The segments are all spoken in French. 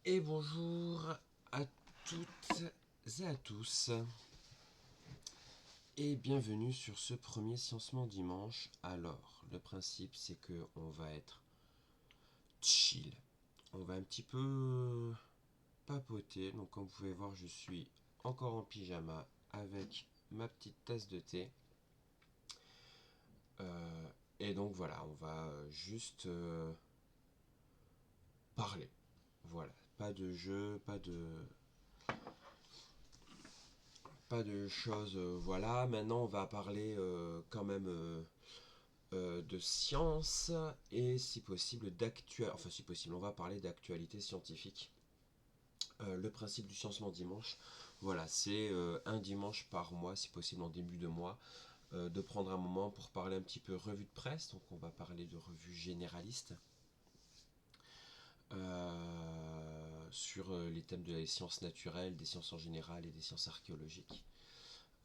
Et bonjour à toutes et à tous, et bienvenue sur ce premier Sciencement Dimanche. Alors, le principe c'est que on va être chill, on va un petit peu papoter. Donc comme vous pouvez voir, je suis encore en pyjama avec ma petite tasse de thé. Euh, et donc voilà, on va juste parler. Voilà, pas de jeu, pas de choses. Voilà, maintenant on va parler quand même de science et si possible d'actualité. Enfin, si possible, on va parler d'actualité scientifique. Le principe du Sciencement Dimanche, voilà, c'est un dimanche par mois, si possible en début de mois, de prendre un moment pour parler un petit peu revue de presse. Donc, on va parler de revues généralistes sur les thèmes des sciences naturelles, des sciences en général et des sciences archéologiques.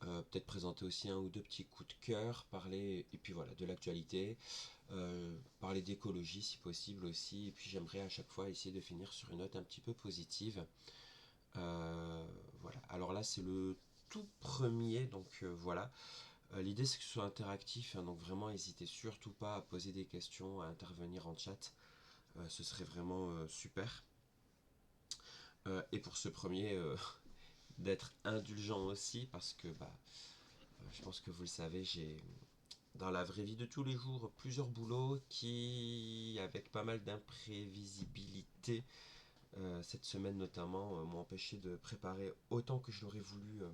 Peut-être présenter aussi un ou deux petits coups de cœur, parler et puis voilà de l'actualité, parler d'écologie si possible aussi, et puis j'aimerais à chaque fois essayer de finir sur une note un petit peu positive. Voilà, alors là c'est le tout premier, donc voilà. L'idée c'est que ce soit interactif, hein, donc vraiment n'hésitez surtout pas à poser des questions, à intervenir en chat, ce serait vraiment super. Et pour ce premier, d'être indulgent aussi, parce que bah, je pense que vous le savez, j'ai dans la vraie vie de tous les jours plusieurs boulots qui, avec pas mal d'imprévisibilité, cette semaine notamment, m'ont empêché de préparer autant que je l'aurais voulu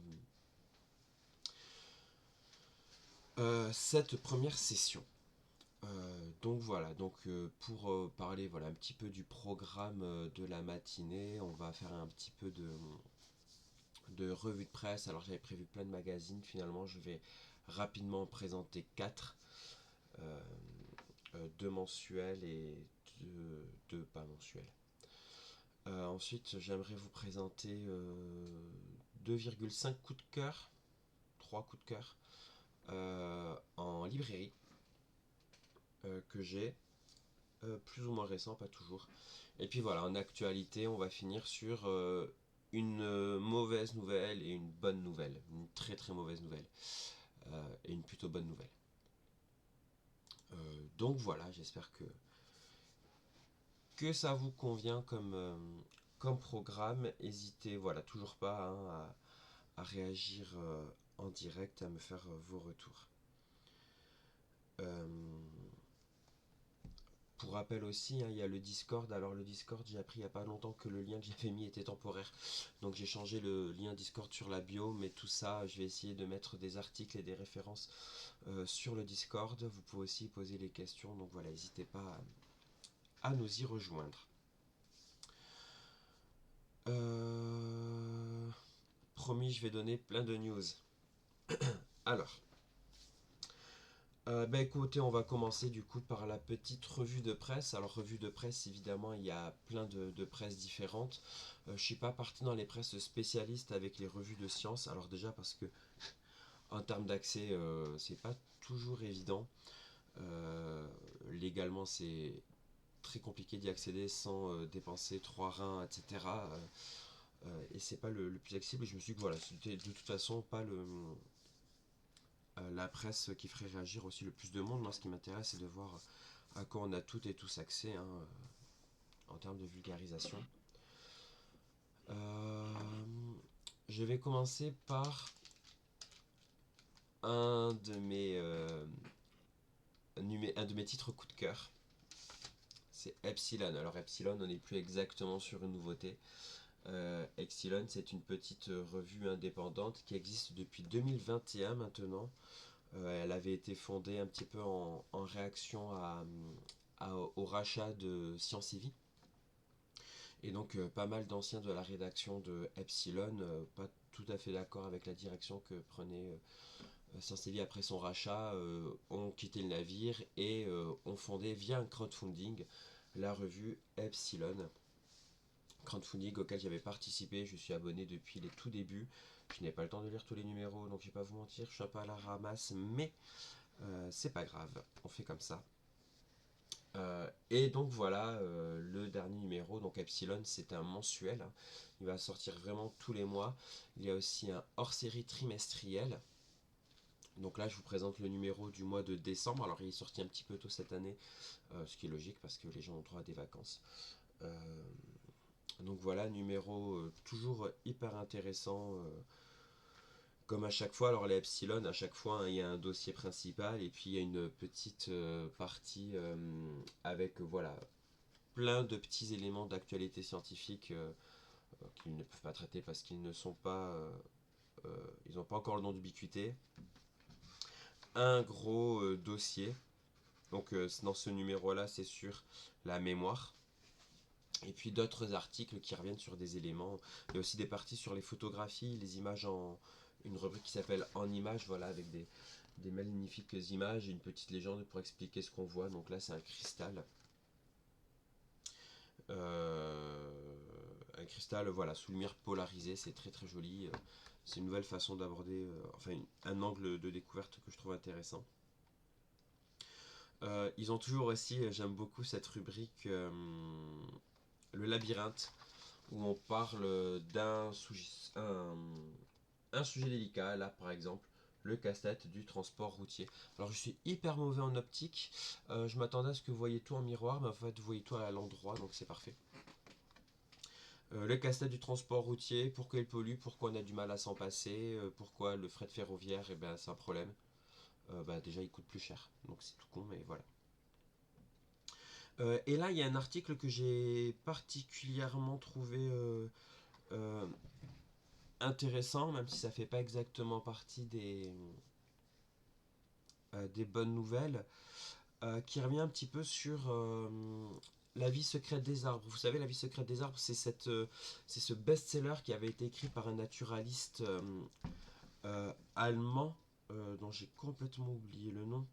cette première session. Donc voilà, donc pour parler voilà, un petit peu du programme de la matinée, on va faire un petit peu de revue de presse. Alors j'avais prévu plein de magazines, finalement je vais rapidement en présenter 4. Euh, deux mensuels et deux pas mensuels. Ensuite, j'aimerais vous présenter 2,5 coups de cœur, 3 coups de cœur en librairie que j'ai, plus ou moins récent, pas toujours. Et puis voilà, en actualité, on va finir sur une mauvaise nouvelle et une bonne nouvelle. Une très très mauvaise nouvelle et une plutôt bonne nouvelle. Donc voilà, j'espère que ça vous convient comme programme. N'hésitez voilà, toujours pas hein, à réagir en direct, à me faire vos retours. Euh, pour rappel aussi, hein, il y a le Discord. Alors le Discord, j'ai appris il n'y a pas longtemps que le lien que j'avais mis était temporaire. Donc j'ai changé le lien Discord sur la bio, mais tout ça, je vais essayer de mettre des articles et des références sur le Discord. Vous pouvez aussi poser les questions, donc voilà, n'hésitez pas à nous y rejoindre. Euh, Promis, je vais donner plein de news. Alors, bah écoutez, on va commencer du coup par la petite revue de presse. Alors revue de presse, évidemment, il y a plein de presses différentes. Je suis pas parti dans les presses spécialistes avec les revues de sciences. Alors déjà parce que en termes d'accès, c'est pas toujours évident. Légalement, c'est très compliqué d'y accéder sans dépenser trois reins, etc. Et c'est pas le plus accessible. Et je me suis dit que voilà, c'était de toute façon pas la presse qui ferait réagir aussi le plus de monde. Moi, ce qui m'intéresse, c'est de voir à quoi on a toutes et tous accès hein, en termes de vulgarisation. Euh, je vais commencer par un de mes, un de mes titres coup de cœur. C'est Epsilon. Alors Epsilon, on n'est plus exactement sur une nouveauté. Epsilon, c'est une petite revue indépendante qui existe depuis 2021 maintenant. Elle avait été fondée un petit peu en réaction au rachat de Science et Vie. Et donc pas mal d'anciens de la rédaction de Epsilon, pas tout à fait d'accord avec la direction que prenait Science et Vie après son rachat, ont quitté le navire et ont fondé via un crowdfunding la revue Epsilon. Crowdfunding auquel j'avais participé, je suis abonné depuis les tout débuts. Je n'ai pas le temps de lire tous les numéros, donc je vais pas vous mentir, je suis un peu à la ramasse, mais c'est pas grave, on fait comme ça. Et donc voilà, le dernier numéro, donc Epsilon, c'est un mensuel, hein. Il va sortir vraiment tous les mois. Il y a aussi un hors-série trimestriel. Donc là, je vous présente le numéro du mois de décembre. Alors, il est sorti un petit peu tôt cette année, ce qui est logique parce que les gens ont droit à des vacances. Euh, donc voilà, numéro toujours hyper intéressant. Comme à chaque fois, alors les Epsilon, à chaque fois, hein, il y a un dossier principal et puis il y a une petite partie avec voilà, plein de petits éléments d'actualité scientifique qu'ils ne peuvent pas traiter parce qu'ils ne sont pas. Ils n'ont pas encore le nom d'ubiquité. Un gros dossier. Donc dans ce numéro-là, c'est sur la mémoire. Et puis d'autres articles qui reviennent sur des éléments. Il y a aussi des parties sur les photographies, les images en. Une rubrique qui s'appelle En images, voilà, avec des magnifiques images et une petite légende pour expliquer ce qu'on voit. Donc là, c'est un cristal. Un cristal, voilà, sous lumière polarisée, c'est très très joli. C'est une nouvelle façon d'aborder, enfin, un angle de découverte que je trouve intéressant. Ils ont toujours aussi, j'aime beaucoup cette rubrique, le labyrinthe, où on parle un sujet délicat, là par exemple, le casse-tête du transport routier. Alors je suis hyper mauvais en optique, je m'attendais à ce que vous voyez tout en miroir, mais en fait vous voyez tout à l'endroit, donc c'est parfait. Le casse-tête du transport routier, pourquoi il pollue, pourquoi on a du mal à s'en passer, pourquoi le fret ferroviaire, eh ben, c'est un problème. Déjà il coûte plus cher, donc c'est tout con, mais voilà. Et là il y a un article que j'ai particulièrement trouvé euh, intéressant, même si ça fait pas exactement partie des bonnes nouvelles, qui revient un petit peu sur la vie secrète des arbres. Vous savez, la vie secrète des arbres, c'est ce best-seller qui avait été écrit par un naturaliste allemand, dont j'ai complètement oublié le nom,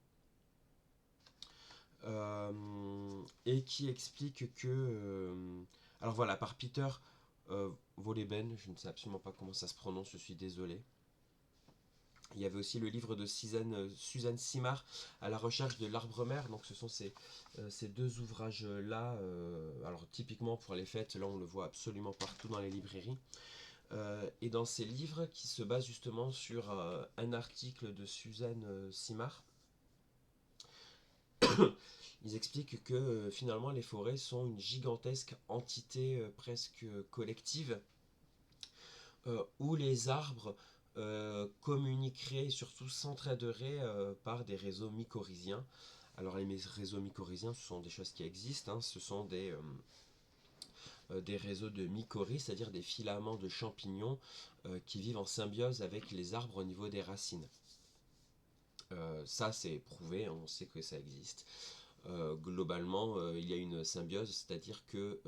et qui explique que... alors voilà, par Peter Wolleben, je ne sais absolument pas comment ça se prononce, je suis désolé. Il y avait aussi le livre de Suzanne Simard, À la recherche de l'arbre mère. Donc ce sont ces deux ouvrages-là. Alors typiquement pour les fêtes, là on le voit absolument partout dans les librairies. Et dans ces livres qui se basent justement sur un article de Suzanne Simard, ils expliquent que finalement les forêts sont une gigantesque entité presque collective où les arbres communiqueraient et surtout s'entraideraient par des réseaux mycorhiziens. Alors les réseaux mycorhiziens, ce sont des choses qui existent, hein, ce sont des réseaux de mycorhizes, c'est-à-dire des filaments de champignons qui vivent en symbiose avec les arbres au niveau des racines. Ça c'est prouvé, on sait que ça existe. Globalement, il y a une symbiose, c'est-à-dire que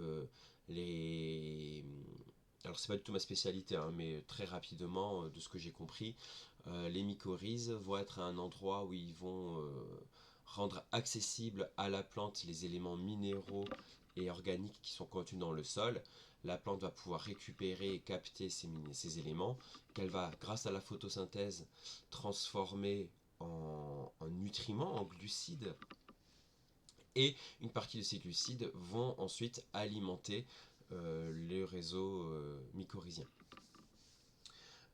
les... Alors c'est pas du tout ma spécialité, hein, mais très rapidement, de ce que j'ai compris, les mycorhizes vont être à un endroit où ils vont rendre accessibles à la plante les éléments minéraux et organiques qui sont contenus dans le sol. La plante va pouvoir récupérer et capter ces éléments qu'elle va, grâce à la photosynthèse, transformer en nutriments, en glucides, et une partie de ces glucides vont ensuite alimenter les réseaux mycorhiziens.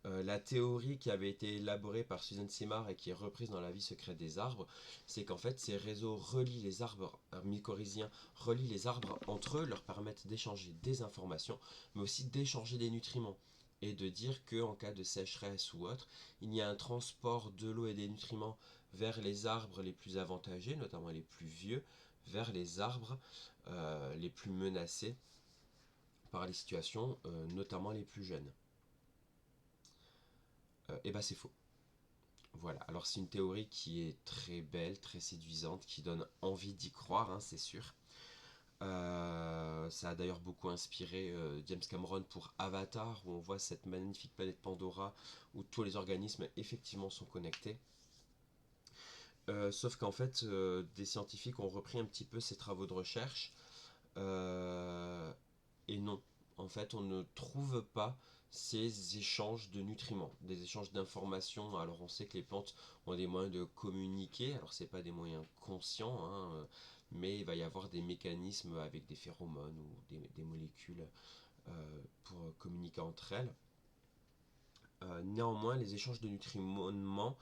La théorie qui avait été élaborée par Suzanne Simard et qui est reprise dans La vie secrète des arbres, c'est qu'en fait ces réseaux relient les arbres mycorhiziens, relient les arbres entre eux, leur permettent d'échanger des informations, mais aussi d'échanger des nutriments. Et de dire qu'en cas de sécheresse ou autre, il y a un transport de l'eau et des nutriments vers les arbres les plus avantagés, notamment les plus vieux, vers les arbres les plus menacés par les situations, notamment les plus jeunes. Et ben c'est faux. Voilà, alors c'est une théorie qui est très belle, très séduisante, qui donne envie d'y croire, hein, c'est sûr. Ça a d'ailleurs beaucoup inspiré James Cameron pour Avatar, où on voit cette magnifique planète Pandora, où tous les organismes effectivement sont connectés. Sauf qu'en fait, des scientifiques ont repris un petit peu ces travaux de recherche, et non, en fait, on ne trouve pas ces échanges de nutriments, des échanges d'informations. Alors on sait que les plantes ont des moyens de communiquer, alors c'est pas des moyens conscients, hein, mais il va y avoir des mécanismes avec des phéromones ou des molécules pour communiquer entre elles. Néanmoins, les échanges de nutriments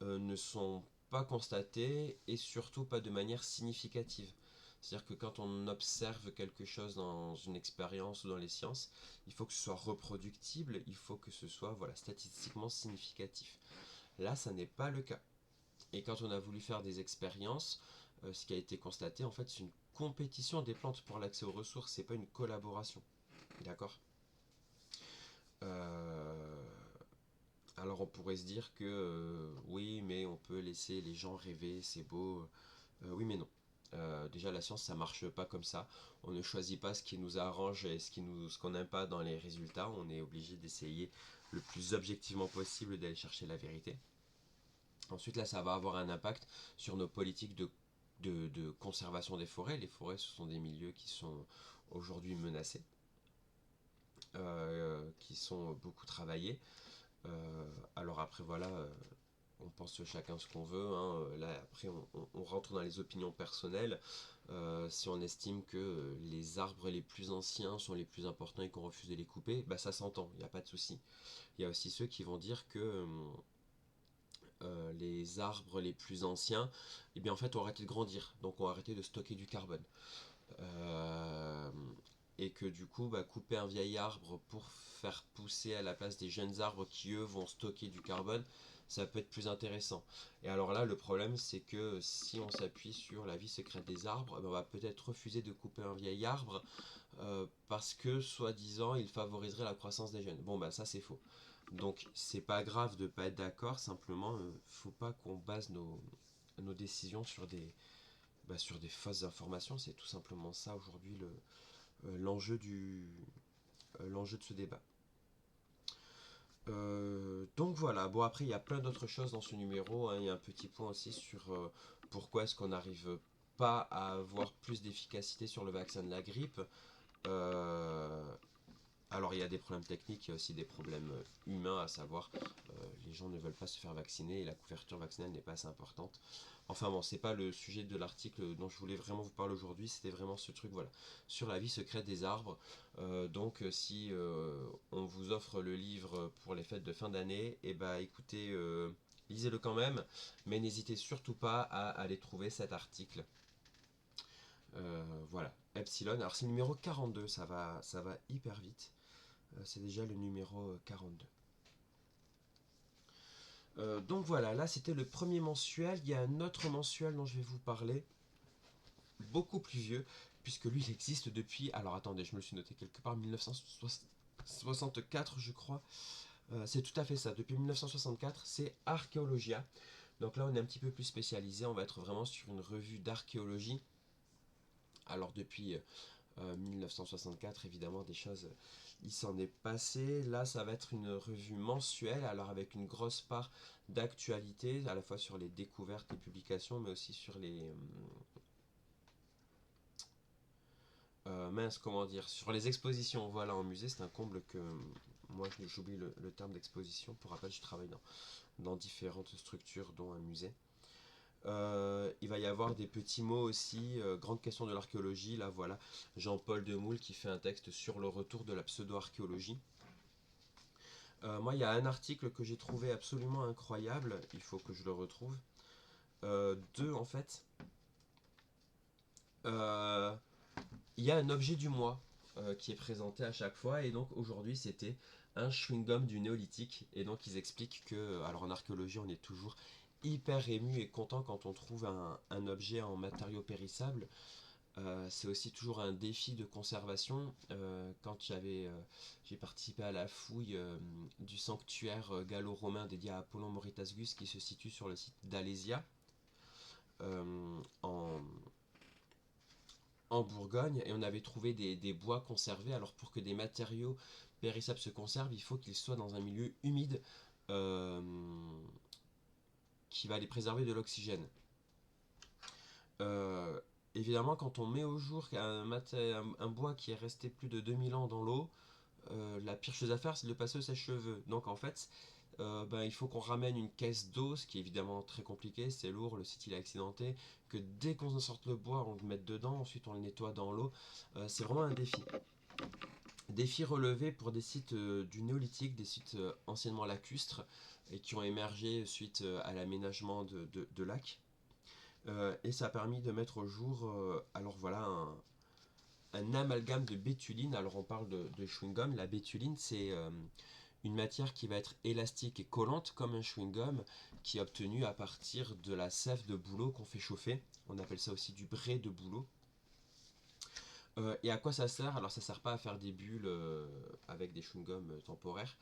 ne sont pas constatés et surtout pas de manière significative. C'est-à-dire que quand on observe quelque chose dans une expérience ou dans les sciences, il faut que ce soit reproductible, il faut que ce soit voilà, statistiquement significatif. Là, ça n'est pas le cas. Et quand on a voulu faire des expériences, ce qui a été constaté, en fait, c'est une compétition des plantes pour l'accès aux ressources, c'est pas une collaboration. D'accord. euh, Alors on pourrait se dire que oui, mais on peut laisser les gens rêver, c'est beau. Oui, mais non. Déjà, la science, ça marche pas comme ça. On ne choisit pas ce qui nous arrange et ce qu'on n'aime pas dans les résultats. On est obligé d'essayer le plus objectivement possible d'aller chercher la vérité. Ensuite, là, ça va avoir un impact sur nos politiques de conservation des forêts. Les forêts, ce sont des milieux qui sont aujourd'hui menacés, qui sont beaucoup travaillés. Alors après, voilà, on pense chacun ce qu'on veut, hein. Là, après, on rentre dans les opinions personnelles. Si on estime que les arbres les plus anciens sont les plus importants et qu'on refuse de les couper, bah ça s'entend, il n'y a pas de souci. Il y a aussi ceux qui vont dire que les arbres les plus anciens, eh bien en fait, ont arrêté de grandir, donc ont arrêté de stocker du carbone. Euh, et que du coup, bah, couper un vieil arbre pour faire pousser à la place des jeunes arbres qui eux vont stocker du carbone, ça peut être plus intéressant. Et alors là, le problème, c'est que si on s'appuie sur la vie secrète des arbres, on va peut-être refuser de couper un vieil arbre parce que, soi-disant, il favoriserait la croissance des jeunes. Bon, bah ça, c'est faux. Donc, c'est pas grave de pas être d'accord, simplement, faut pas qu'on base nos décisions sur des fausses informations. C'est tout simplement ça aujourd'hui l'enjeu l'enjeu de ce débat. Donc voilà, bon après il y a plein d'autres choses dans ce numéro, hein. Il y a un petit point aussi sur pourquoi est-ce qu'on n'arrive pas à avoir plus d'efficacité sur le vaccin de la grippe. Euh, alors il y a des problèmes techniques, il y a aussi des problèmes humains, à savoir les gens ne veulent pas se faire vacciner et la couverture vaccinale n'est pas assez importante. Enfin bon, c'est pas le sujet de l'article dont je voulais vraiment vous parler aujourd'hui, c'était vraiment ce truc, voilà, sur la vie secrète des arbres. Donc si on vous offre le livre pour les fêtes de fin d'année, et bah écoutez, lisez-le quand même, mais n'hésitez surtout pas à aller trouver cet article. Voilà, Epsilon. Alors c'est le numéro 42, ça va hyper vite. C'est déjà le numéro 42. Donc voilà, là c'était le premier mensuel. Il y a un autre mensuel dont je vais vous parler, beaucoup plus vieux, puisque lui il existe depuis. Alors attendez, je me le suis noté quelque part, 1964, je crois. C'est tout à fait ça, depuis 1964, c'est Archéologia. Donc là on est un petit peu plus spécialisé, on va être vraiment sur une revue d'archéologie. Alors depuis 1964, évidemment, des choses, il s'en est passé. Là, ça va être une revue mensuelle, alors avec une grosse part d'actualité, à la fois sur les découvertes et publications, mais aussi sur les... mince, comment dire, sur les expositions. Voilà, en musée, c'est un comble que... Moi, j'oublie le terme d'exposition. Pour rappel, je travaille dans différentes structures, dont un musée. Il va y avoir des petits mots aussi, grande question de l'archéologie, là voilà, Jean-Paul Demoule qui fait un texte sur le retour de la pseudo-archéologie. Moi, il y a un article que j'ai trouvé absolument incroyable, il faut que je le retrouve. Deux, en fait. Il y a un objet du mois qui est présenté à chaque fois, et donc aujourd'hui c'était un chewing-gum du néolithique, et donc ils expliquent que, alors en archéologie on est toujours hyper ému et content quand on trouve un objet en matériaux périssables. C'est aussi toujours un défi de conservation. Quand j'ai participé à la fouille du sanctuaire gallo-romain dédié à Apollon Moritasgus qui se situe sur le site d'Alésia euh, en, en Bourgogne, et on avait trouvé des bois conservés. Alors pour que des matériaux périssables se conservent, il faut qu'ils soient dans un milieu humide euh, qui va les préserver de l'oxygène. évidemment, quand on met au jour un bois qui est resté plus de 2000 ans dans l'eau, la pire chose à faire, c'est de le passer au sèche-cheveux. Donc en fait, il faut qu'on ramène une caisse d'eau, ce qui est évidemment très compliqué, c'est lourd, le site il est accidenté, que dès qu'on sorte le bois, on le mette dedans, ensuite on le nettoie dans l'eau. C'est vraiment un défi. Défi relevé pour des sites du néolithique, des sites anciennement lacustres, et qui ont émergé suite à l'aménagement de lacs. Et ça a permis de mettre au jour, alors voilà, un amalgame de bétuline. Alors on parle de chewing-gum. La bétuline, c'est une matière qui va être élastique et collante comme un chewing-gum, qui est obtenue à partir de la sève de bouleau qu'on fait chauffer. On appelle ça aussi du brai de bouleau. Et à quoi ça sert? Alors ça sert pas à faire des bulles avec des chewing-gums temporaires.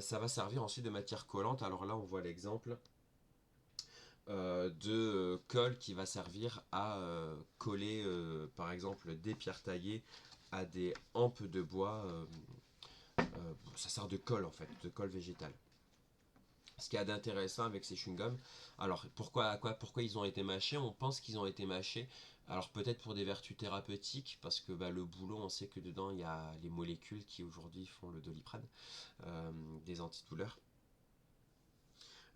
Ça va servir ensuite de matière collante. Alors là on voit l'exemple de colle qui va servir à coller par exemple des pierres taillées à des hampes de bois. Ça sert de colle en fait, de colle végétale. Ce qu'il y a d'intéressant avec ces chewing-gums, alors pourquoi ils ont été mâchés? On pense qu'ils ont été mâchés, alors peut-être pour des vertus thérapeutiques, parce que le bouleau, on sait que dedans il y a les molécules qui aujourd'hui font le Doliprane, des antidouleurs.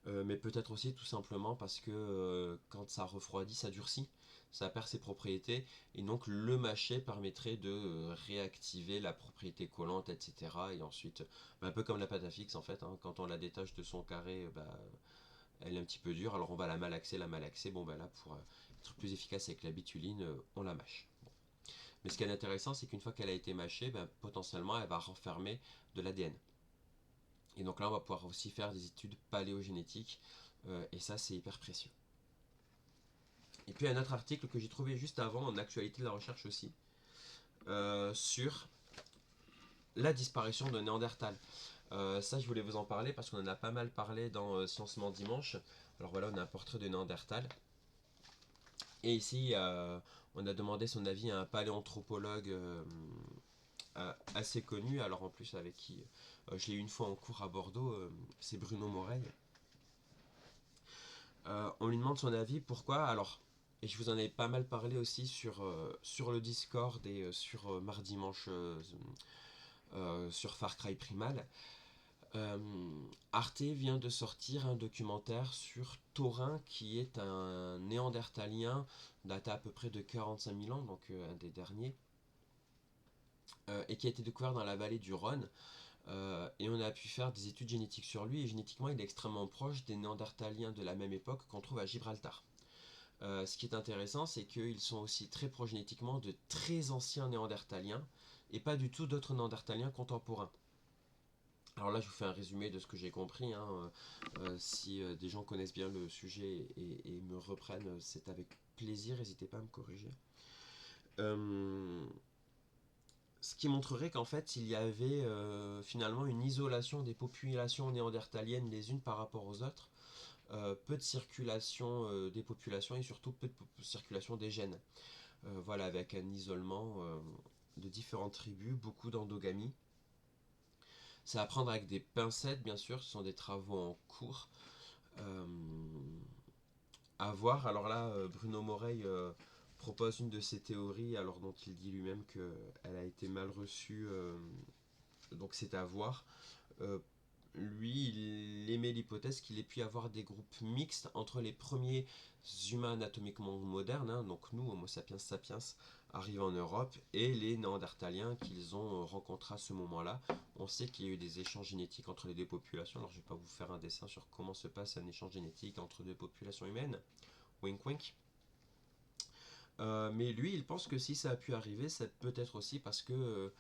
Mais peut-être aussi tout simplement parce que quand ça refroidit, ça durcit, ça perd ses propriétés, et donc le mâcher permettrait de réactiver la propriété collante, etc. Et ensuite, un peu comme la pâte à fixe en fait, hein, quand on la détache de son carré, elle est un petit peu dure, alors on va la malaxer, bon là pour être plus efficace avec la bituline, on la mâche. Bon. Mais ce qui est intéressant, c'est qu'une fois qu'elle a été mâchée, potentiellement elle va renfermer de l'ADN. Et donc là, on va pouvoir aussi faire des études paléogénétiques, et ça, c'est hyper précieux. Et puis un autre article que j'ai trouvé juste avant, en actualité de la recherche aussi, sur la disparition de Néandertal. Ça, je voulais vous en parler parce qu'on en a pas mal parlé dans Sciencement Dimanche. Alors voilà, on a un portrait de Néandertal. Et ici, on a demandé son avis à un paléanthropologue assez connu, alors en plus avec qui je l'ai eu une fois en cours à Bordeaux, c'est Bruno Moreil. On lui demande son avis, pourquoi alors, et je vous en ai pas mal parlé aussi sur le Discord et sur Mardi Manche sur Far Cry Primal. Arte vient de sortir un documentaire sur Taurin, qui est un néandertalien daté à peu près de 45 000 ans, donc un des derniers, et qui a été découvert dans la vallée du Rhône. Et on a pu faire des études génétiques sur lui, et génétiquement il est extrêmement proche des néandertaliens de la même époque qu'on trouve à Gibraltar. Ce qui est intéressant, c'est qu'ils sont aussi très proches génétiquement de très anciens néandertaliens, et pas du tout d'autres néandertaliens contemporains. Alors là, je vous fais un résumé de ce que j'ai compris, hein. Si des gens connaissent bien le sujet et me reprennent, c'est avec plaisir, n'hésitez pas à me corriger. Ce qui montrerait qu'en fait, il y avait finalement une isolation des populations néandertaliennes les unes par rapport aux autres, peu de circulation des populations et surtout peu de circulation des gènes. Voilà, avec un isolement de différentes tribus, beaucoup d'endogamie. C'est à prendre avec des pincettes, bien sûr, ce sont des travaux en cours. À voir, alors là, Bruno Moreil propose une de ses théories, alors dont il dit lui-même qu'elle a été mal reçue, donc c'est à voir. Lui, il émet l'hypothèse qu'il ait pu y avoir des groupes mixtes entre les premiers humains anatomiquement modernes, hein, donc nous, Homo sapiens sapiens, arrivent en Europe, et les néandertaliens qu'ils ont rencontrés à ce moment-là. On sait qu'il y a eu des échanges génétiques entre les deux populations. Alors je ne vais pas vous faire un dessin sur comment se passe un échange génétique entre deux populations humaines. Wink wink. Mais lui, il pense que si ça a pu arriver, c'est peut-être aussi parce que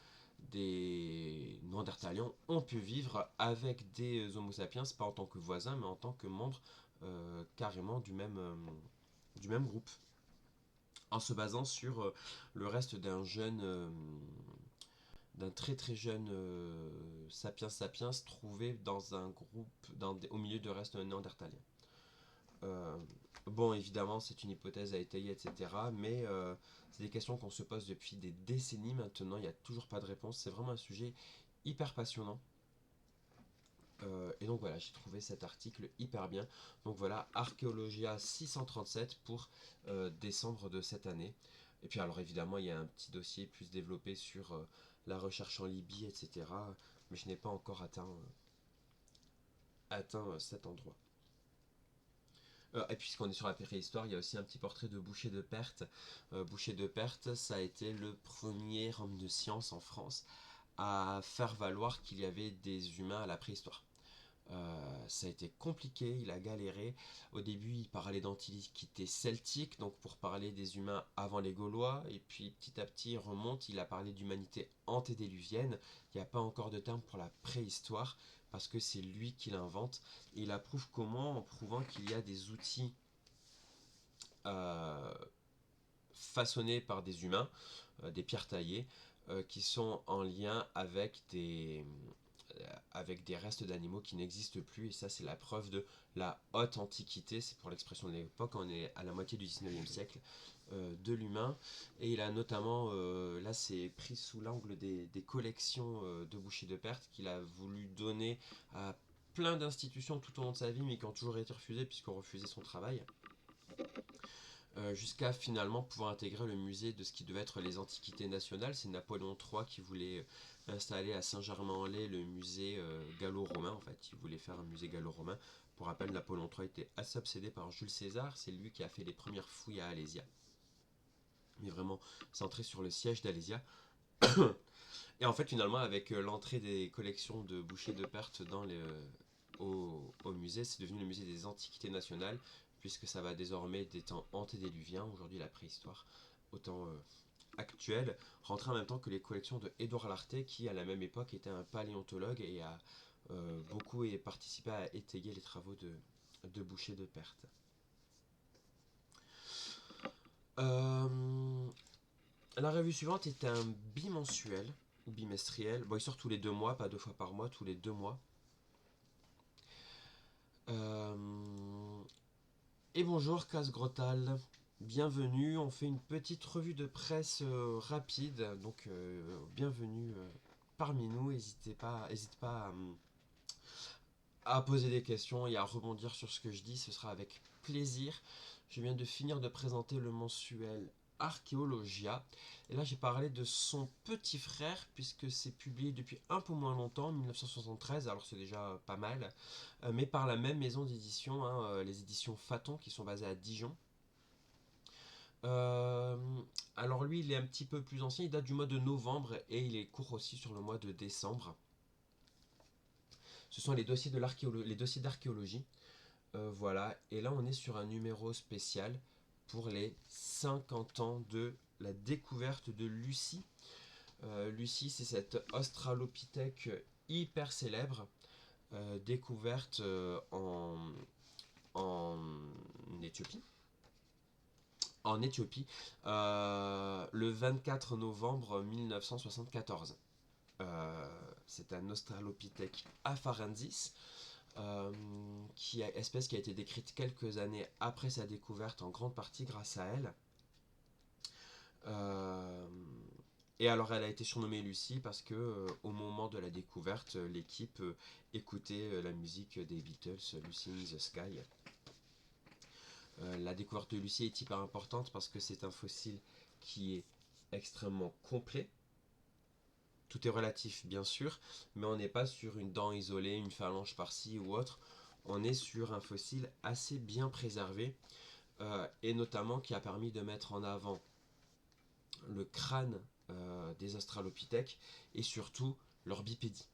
des Néandertaliens ont pu vivre avec des Homo sapiens, pas en tant que voisins, mais en tant que membres carrément du même groupe. En se basant sur le reste d'un très très jeune sapiens sapiens trouvé dans un groupe, au milieu de reste néandertalien. Bon, évidemment, c'est une hypothèse à étayer, etc. Mais c'est des questions qu'on se pose depuis des décennies maintenant. Il n'y a toujours pas de réponse. C'est vraiment un sujet hyper passionnant. Et donc voilà, j'ai trouvé cet article hyper bien. Donc voilà, Archéologia 637 pour décembre de cette année. Et puis alors évidemment, il y a un petit dossier plus développé sur la recherche en Libye, etc. Mais je n'ai pas encore atteint cet endroit. Et puisqu'on est sur la préhistoire, il y a aussi un petit portrait de Boucher de Perthes. Boucher de Perthes, ça a été le premier homme de science en France à faire valoir qu'il y avait des humains à la préhistoire. Ça a été compliqué, il a galéré. Au début, il parlait d'antiquité celtique, donc pour parler des humains avant les Gaulois, et puis petit à petit, il remonte, il a parlé d'humanité antédiluvienne. Il n'y a pas encore de terme pour la préhistoire, parce que c'est lui qui l'invente. Et il approuve comment? En prouvant qu'il y a des outils euh, façonnés par des humains, des pierres taillées, qui sont en lien avec des restes d'animaux qui n'existent plus, et ça c'est la preuve de la haute antiquité, c'est pour l'expression de l'époque, on est à la moitié du 19e siècle, de l'humain, et il a notamment, là c'est pris sous l'angle des collections de Boucher de Perthes qu'il a voulu donner à plein d'institutions tout au long de sa vie, mais qui ont toujours été refusées puisqu'on refusait son travail. Jusqu'à finalement pouvoir intégrer le musée de ce qui devait être les Antiquités nationales. C'est Napoléon III qui voulait installer à Saint-Germain-en-Laye le musée gallo-romain. En fait, il voulait faire un musée gallo-romain. Pour rappel, Napoléon III était assez obsédé par Jules César. C'est lui qui a fait les premières fouilles à Alésia, mais vraiment centré sur le siège d'Alésia. Et en fait, finalement, avec l'entrée des collections de Boucher de Perthes au musée, c'est devenu le musée des Antiquités nationales, puisque ça va désormais des temps antédiluviens, aujourd'hui la préhistoire, au temps actuel, rentrer en même temps que les collections de Édouard Lartet, qui à la même époque était un paléontologue et a beaucoup participé à étayer les travaux de Boucher de Perthes. La revue suivante est un bimensuel, ou bimestriel. Bon, il sort tous les 2 mois, pas 2 fois par mois, tous les 2 mois. Et bonjour Casse-Grotal, bienvenue, on fait une petite revue de presse rapide, donc bienvenue parmi nous, n'hésite pas à poser des questions et à rebondir sur ce que je dis, ce sera avec plaisir. Je viens de finir de présenter le mensuel Archéologia, et là j'ai parlé de son petit frère, puisque c'est publié depuis un peu moins longtemps, 1973, alors c'est déjà pas mal, mais par la même maison d'édition, hein, les éditions Phaton, qui sont basées à Dijon. Euh, alors lui, il est un petit peu plus ancien, il date du mois de novembre, et il est court aussi sur le mois de décembre. Ce sont les dossiers d'archéologie. Voilà, et là on est sur un numéro spécial pour les 50 ans de la découverte de Lucie. Lucie, c'est cette australopithèque hyper célèbre, découverte en Éthiopie. En Éthiopie, le 24 novembre 1974. C'est un Australopithèque afarensis, espèce qui a été décrite quelques années après sa découverte, en grande partie grâce à elle. Et alors elle a été surnommée Lucie parce que au moment de la découverte, l'équipe écoutait la musique des Beatles, Lucy in the Sky. La découverte de Lucie est hyper importante parce que c'est un fossile qui est extrêmement complet. Tout est relatif bien sûr, mais on n'est pas sur une dent isolée, une phalange par-ci ou autre. On est sur un fossile assez bien préservé, et notamment qui a permis de mettre en avant le crâne des australopithèques et surtout leur bipédie.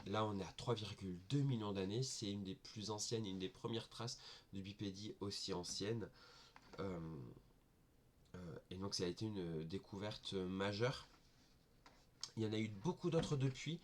Là on est à 3,2 millions d'années, c'est une des plus anciennes, une des premières traces de bipédie aussi ancienne. Et donc ça a été une découverte majeure. Il y en a eu beaucoup d'autres depuis,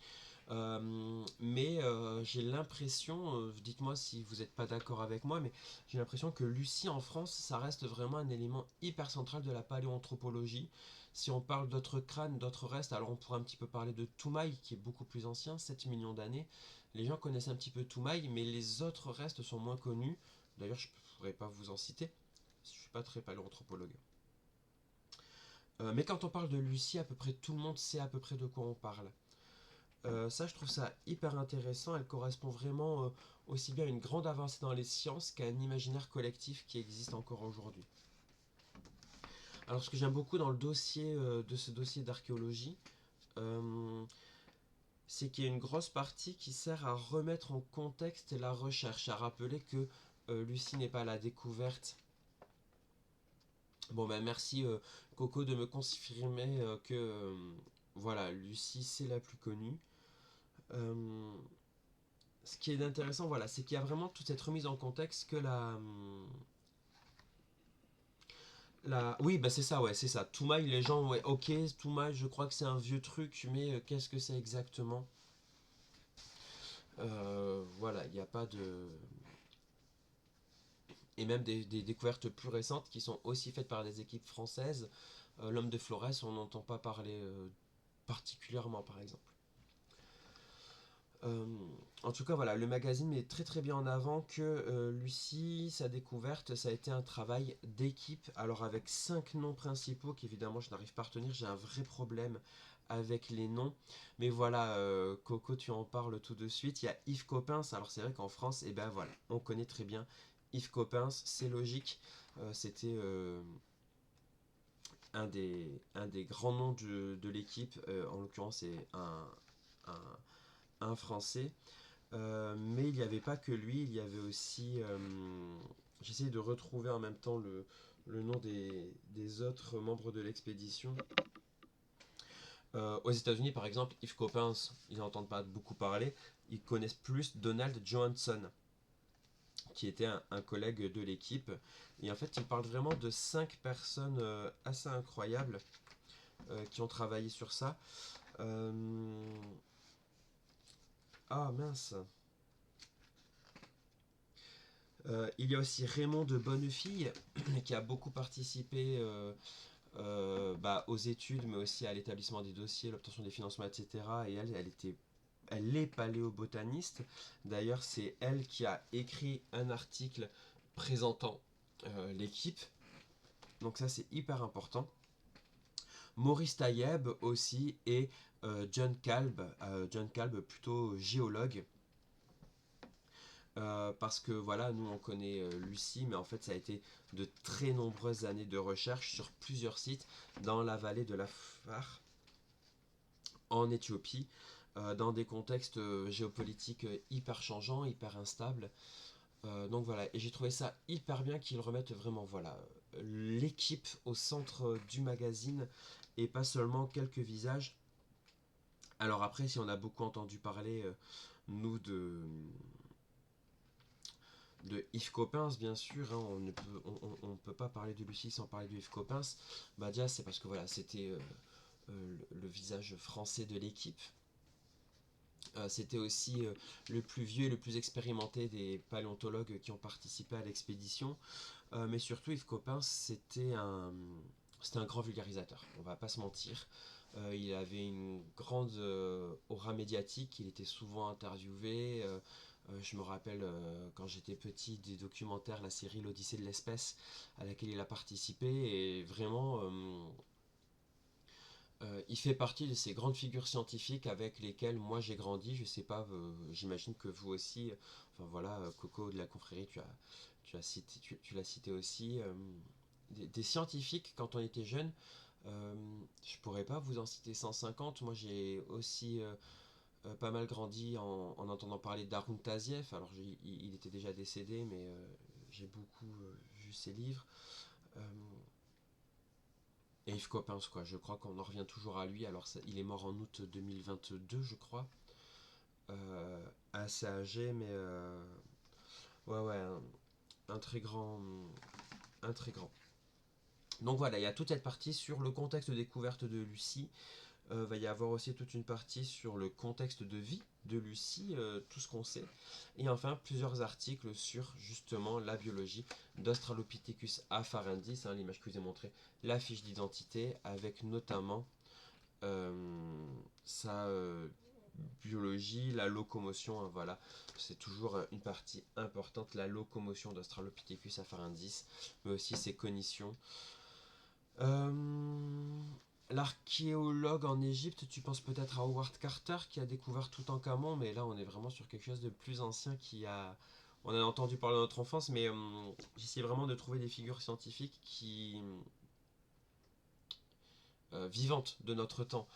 mais j'ai l'impression, dites-moi si vous n'êtes pas d'accord avec moi, mais j'ai l'impression que Lucie en France, ça reste vraiment un élément hyper central de la paléoanthropologie. Si on parle d'autres crânes, d'autres restes, alors on pourrait un petit peu parler de Toumaï, qui est beaucoup plus ancien, 7 millions d'années. Les gens connaissent un petit peu Toumaï, mais les autres restes sont moins connus. D'ailleurs, je ne pourrais pas vous en citer, je ne suis pas très paléoanthropologue. Mais quand on parle de Lucie, à peu près tout le monde sait à peu près de quoi on parle. Ça, je trouve ça hyper intéressant. Elle correspond vraiment aussi bien à une grande avancée dans les sciences qu'à un imaginaire collectif qui existe encore aujourd'hui. Alors, ce que j'aime beaucoup dans le dossier de ce dossier d'archéologie, euh, c'est qu'il y a une grosse partie qui sert à remettre en contexte la recherche, à rappeler que Lucie n'est pas à la découverte. Bon ben merci Coco de me confirmer que voilà, Lucie c'est la plus connue. Euh, Ce qui est intéressant, voilà, c'est qu'il y a vraiment toute cette remise en contexte que oui, bah c'est ça, ouais, c'est ça. Toumaï, les gens, ouais, ok, Toumaï, je crois que c'est un vieux truc, mais qu'est-ce que c'est exactement? Voilà, il n'y a pas de... Et même des découvertes plus récentes qui sont aussi faites par des équipes françaises. L'homme de Flores, on n'entend pas parler particulièrement, par exemple. Euh, En tout cas, voilà, le magazine met très très bien en avant que Lucie, sa découverte, ça a été un travail d'équipe. Alors avec 5 noms principaux qu'évidemment je n'arrive pas à retenir, j'ai un vrai problème avec les noms. Mais voilà, Coco, tu en parles tout de suite. Il y a Yves Coppens. Alors c'est vrai qu'en France, eh ben voilà, on connaît très bien Yves Coppens, c'est logique. C'était un des grands noms de l'équipe. En l'occurrence, c'est un, un Français. Mais il n'y avait pas que lui, il y avait aussi... J'essaie de retrouver en même temps le nom des autres membres de l'expédition. Aux États-Unis, par exemple, Yves Coppens, ils n'entendent pas beaucoup parler. Ils connaissent plus Donald Johansson, qui était un collègue de l'équipe. Et en fait, ils parlent vraiment de 5 personnes assez incroyables qui ont travaillé sur ça. Euh, Ah mince. Il y a aussi Raymond de Bonnefille qui a beaucoup participé aux études, mais aussi à l'établissement des dossiers, l'obtention des financements, etc. Et elle est paléobotaniste. D'ailleurs, c'est elle qui a écrit un article présentant l'équipe. Donc ça, c'est hyper important. Maurice Taïeb aussi et John Kalb, plutôt géologue. Parce que voilà, nous on connaît Lucie, mais en fait ça a été de très nombreuses années de recherche sur plusieurs sites dans la vallée de la Far, en Éthiopie, dans des contextes géopolitiques hyper changeants, hyper instables. Donc voilà, et j'ai trouvé ça hyper bien qu'ils remettent vraiment voilà l'équipe au centre du magazine et pas seulement quelques visages. Alors après, si on a beaucoup entendu parler, nous, de Yves Coppens, bien sûr, hein, on peut pas parler de Lucie sans parler de Yves Coppens. Bah déjà, c'est parce que voilà, c'était le visage français de l'équipe. C'était aussi le plus vieux et le plus expérimenté des paléontologues qui ont participé à l'expédition. Mais surtout, Yves Coppens, c'était un grand vulgarisateur, on va pas se mentir. Il avait une grande aura médiatique, il était souvent interviewé. Je me rappelle quand j'étais petit des documentaires, la série L'Odyssée de l'espèce, à laquelle il a participé. Et vraiment, il fait partie de ces grandes figures scientifiques avec lesquelles moi j'ai grandi. Je sais pas, j'imagine que vous aussi. Enfin voilà, Coco de la confrérie, tu l'as cité aussi. Des scientifiques quand on était jeune. Euh, je pourrais pas vous en citer 150. Moi j'ai aussi pas mal grandi en entendant parler d'Arun Taziev. Alors il était déjà décédé, mais j'ai beaucoup vu ses livres. Euh, et Yves Coppens, quoi. Je crois qu'on en revient toujours à lui. Alors il est mort en août 2022, je crois. Assez âgé, mais ouais, ouais, un très grand, un très grand. Donc voilà, il y a toute cette partie sur le contexte de découverte de Lucie. Va y avoir aussi toute une partie sur le contexte de vie de Lucie, tout ce qu'on sait. Et enfin, plusieurs articles sur justement la biologie d'Australopithecus afarensis, hein, l'image que je vous ai montrée, la fiche d'identité, avec notamment sa biologie, la locomotion, hein, voilà. C'est toujours une partie importante, la locomotion d'Australopithecus afarensis, mais aussi ses cognitions. Euh, L'archéologue en Égypte, tu penses peut-être à Howard Carter qui a découvert Toutankhamon, mais là on est vraiment sur quelque chose de plus ancien qui a... On en a entendu parler dans notre enfance, mais j'essaie vraiment de trouver des figures scientifiques qui... vivantes de notre temps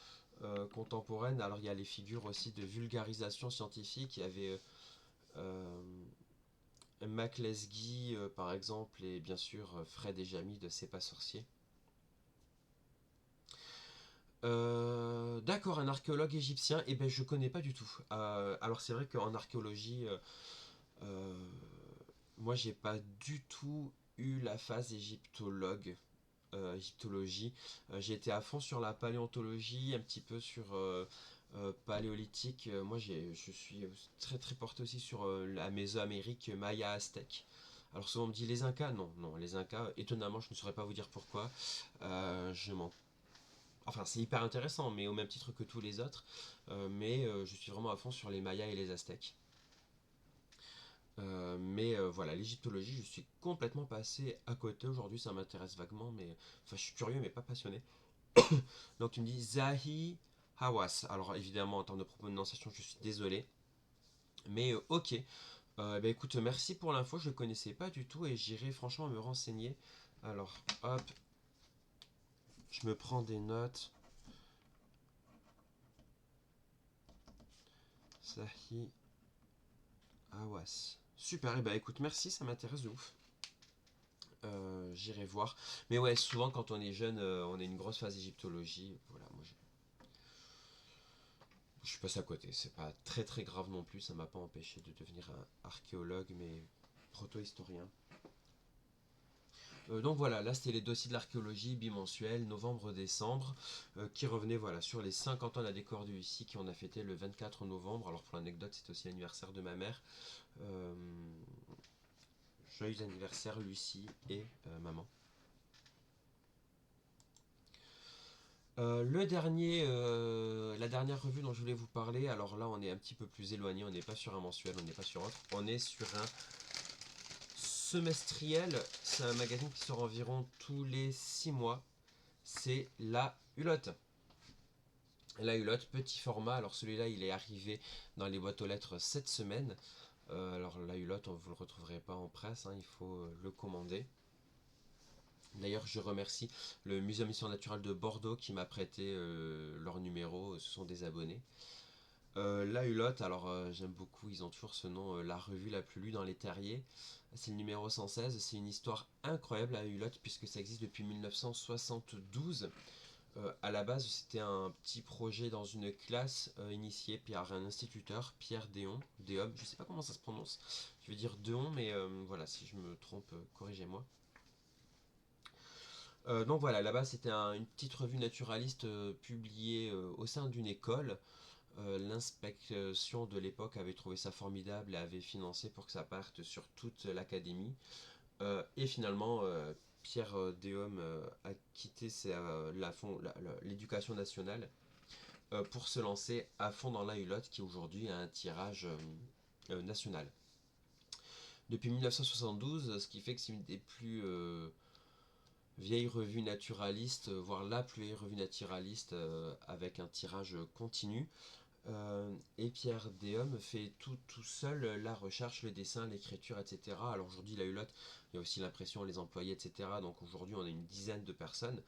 contemporaine. Alors il y a les figures aussi de vulgarisation scientifique, il y avait Mac Lesguy par exemple, et bien sûr Fred et Jamy de C'est pas sorcier. D'accord, un archéologue égyptien, et ben je connais pas du tout. Alors c'est vrai qu'en archéologie, euh, moi j'ai pas du tout eu la phase égyptologie. J'ai été à fond sur la paléontologie, un petit peu sur paléolithique. Moi je suis très très porté aussi sur la Mésoamérique maya aztèque. Alors souvent on me dit les Incas, non, non, les Incas, étonnamment je ne saurais pas vous dire pourquoi. Je m'en Enfin, c'est hyper intéressant, mais au même titre que tous les autres. Mais je suis vraiment à fond sur les Mayas et les Aztèques. Mais voilà, l'égyptologie, je suis complètement passé à côté aujourd'hui. Ça m'intéresse vaguement, mais enfin, je suis curieux, mais pas passionné. Donc, tu me dis Zahi Hawass. Alors, évidemment, en termes de prononciation, je suis désolé. Mais ok. Bah écoute, merci pour l'info. Je ne connaissais pas du tout et j'irai franchement me renseigner. Alors, hop, je me prends des notes. Zahi Hawass. Super, et bah écoute, merci, ça m'intéresse de ouf. J'irai voir. Mais ouais, souvent quand on est jeune, on a une grosse phase égyptologie. Voilà, moi je suis passé à côté. C'est pas très très grave non plus. Ça m'a pas empêché de devenir un archéologue, mais proto-historien. Donc voilà, là c'était les dossiers de l'archéologie bimensuels, novembre-décembre, qui revenaient voilà, sur les 50 ans de la découverte du ici qui on a fêté le 24 novembre. Alors pour l'anecdote, c'est aussi l'anniversaire de ma mère. Euh, Joyeux anniversaire Lucie et maman. La dernière revue dont je voulais vous parler, alors là on est un petit peu plus éloigné, on n'est pas sur un mensuel, on n'est pas sur autre, on est sur un semestriel, c'est un magazine qui sort environ tous les 6 mois, c'est La Hulotte. La Hulotte, petit format, alors celui-là il est arrivé dans les boîtes aux lettres cette semaine, alors La Hulotte vous ne le retrouverez pas en presse, hein, il faut le commander. D'ailleurs, je remercie le Muséum d'Histoire Naturelle de Bordeaux qui m'a prêté leur numéro, ce sont des abonnés. La Hulotte, alors j'aime beaucoup, ils ont toujours ce nom, la revue la plus lue dans les terriers. C'est le numéro 116, c'est une histoire incroyable la Hulotte puisque ça existe depuis 1972. À la base, c'était un petit projet dans une classe initiée par un instituteur, Pierre Déon, je sais pas comment ça se prononce, je vais dire Déon, mais voilà, si je me trompe, corrigez-moi. Donc voilà, là-bas c'était une petite revue naturaliste publiée au sein d'une école. L'inspection de l'époque avait trouvé ça formidable et avait financé pour que ça parte sur toute l'académie. Et finalement, Pierre Déhomme a quitté l'éducation nationale pour se lancer à fond dans la Hulotte qui aujourd'hui a un tirage national. Depuis 1972, ce qui fait que c'est une des plus vieille revue naturaliste, voire la plus vieille revue naturaliste avec un tirage continu. Et Pierre Déhomme fait tout seul la recherche, le dessin, l'écriture, etc. Alors aujourd'hui, la Hulotte, il y a aussi l'impression, les employés, etc. Donc aujourd'hui, on a une dizaine de personnes.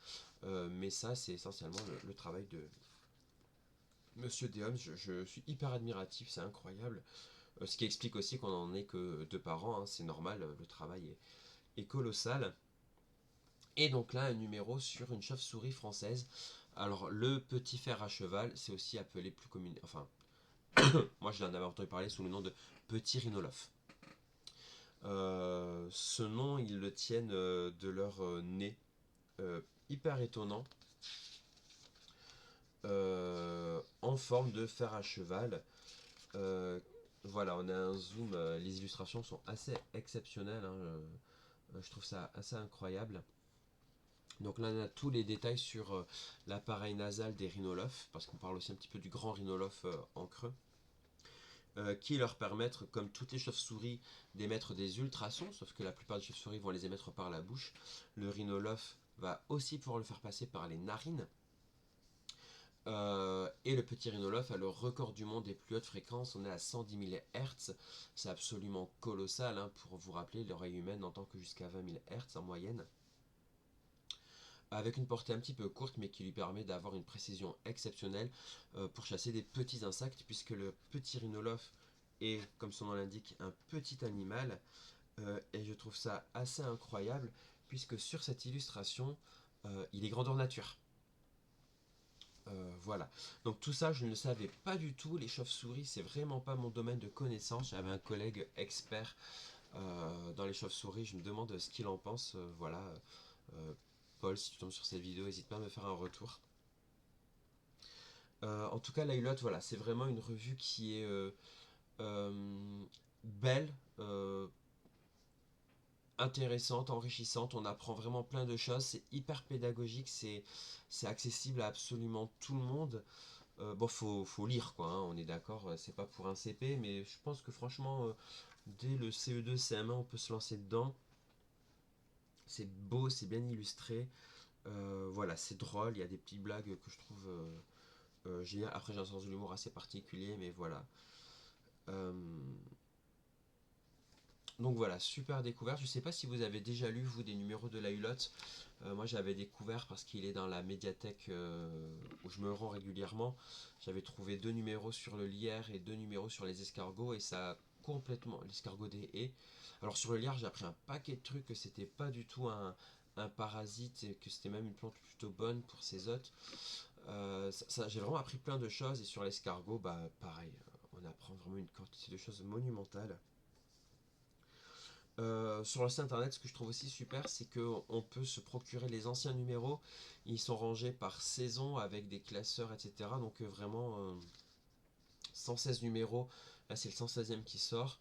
Mais ça, c'est essentiellement le travail de Monsieur Déhomme. Je suis hyper admiratif, c'est incroyable. Ce qui explique aussi qu'on n'en est que deux par an, hein, c'est normal, le travail est colossal. Et donc là, un numéro sur une chauve-souris française. Alors, le petit fer à cheval, c'est aussi appelé plus commun. Enfin, moi je l'en avais entendu parler sous le nom de petit rhinolophe. Ce nom, ils le tiennent de leur nez hyper étonnant en forme de fer à cheval. Voilà, on a un zoom. Les illustrations sont assez exceptionnelles, hein, je trouve ça assez incroyable. Donc là, on a tous les détails sur l'appareil nasal des rhinolophes, parce qu'on parle aussi un petit peu du grand rhinolophe en creux, qui leur permettent, comme toutes les chauves-souris, d'émettre des ultrasons, sauf que la plupart des chauves-souris vont les émettre par la bouche. Le rhinolophe va aussi pouvoir le faire passer par les narines. Et le petit rhinolophe a le record du monde des plus hautes fréquences, on est à 110 000 Hz, c'est absolument colossal, hein, pour vous rappeler, l'oreille humaine n'entend que jusqu'à 20 000 Hz en moyenne, avec une portée un petit peu courte mais qui lui permet d'avoir une précision exceptionnelle pour chasser des petits insectes, puisque le petit rhinolophe est, comme son nom l'indique, un petit animal, et je trouve ça assez incroyable, puisque sur cette illustration, il est grandeur nature. Voilà. Donc tout ça, je ne le savais pas du tout. Les chauves-souris, c'est vraiment pas mon domaine de connaissance. J'avais un collègue expert dans les chauves-souris. Je me demande ce qu'il en pense. Voilà. Euh, Paul, si tu tombes sur cette vidéo, n'hésite pas à me faire un retour. En tout cas, la Hulotte, voilà, c'est vraiment une revue qui est belle, intéressante, enrichissante. On apprend vraiment plein de choses. C'est hyper pédagogique. C'est accessible à absolument tout le monde. Bon, faut lire quoi, hein, on est d'accord, c'est pas pour un CP, mais je pense que franchement, dès le CE2, CM1, on peut se lancer dedans. C'est beau, c'est bien illustré, voilà, c'est drôle, il y a des petites blagues que je trouve géniales. Après, j'ai un sens de l'humour assez particulier, mais voilà. Euh, donc voilà, super découverte. Je sais pas si vous avez déjà lu, vous, des numéros de la Hulotte. Moi, j'avais découvert parce qu'il est dans la médiathèque où je me rends régulièrement. J'avais trouvé 2 numéros sur le lierre et 2 numéros sur les escargots, et ça a complètement... l'escargot des haies. Alors sur le lierre, j'ai appris un paquet de trucs, que c'était pas du tout un parasite et que c'était même une plante plutôt bonne pour ses hôtes. J'ai vraiment appris plein de choses, et sur l'escargot, bah pareil, on apprend vraiment une quantité de choses monumentales. Sur le site internet, ce que je trouve aussi super, c'est qu'on peut se procurer les anciens numéros. Ils sont rangés par saison avec des classeurs, etc. Donc vraiment 116 numéros. Là, c'est le 116e qui sort.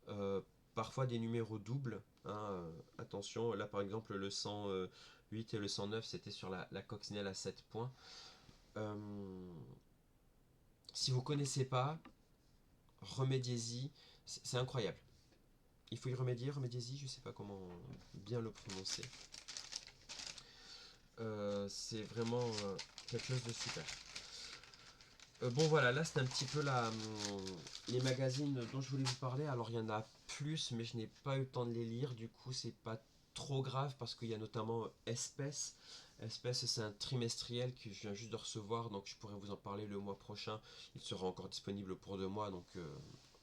Euh, Parfois des numéros doubles, hein, attention, là par exemple, le 108 et le 109, c'était sur la coccinelle à 7 points. Euh, Si vous connaissez pas, remédiez-y. C'est incroyable. Il faut y remédier, remédiez-y, je sais pas comment bien le prononcer. C'est vraiment quelque chose de super. Bon voilà, là c'est un petit peu les magazines dont je voulais vous parler. Alors il y en a plus, mais je n'ai pas eu le temps de les lire. Du coup, c'est pas trop grave parce qu'il y a notamment Espèce. Espèce, c'est un trimestriel que je viens juste de recevoir, donc je pourrais vous en parler le mois prochain. Il sera encore disponible pour 2 mois, donc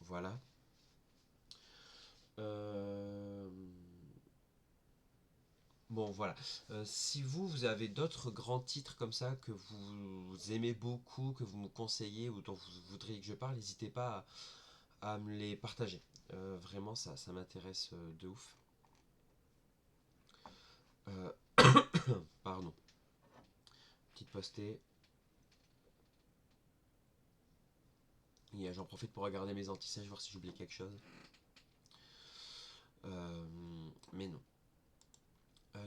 voilà. Euh, Bon, voilà. Si vous avez d'autres grands titres comme ça que vous aimez beaucoup, que vous me conseillez ou dont vous voudriez que je parle, n'hésitez pas à me les partager. Vraiment, ça m'intéresse de ouf. Euh, Pardon. Petite postée. J'en profite pour regarder mes antisèches, voir si j'oublie quelque chose. Mais non.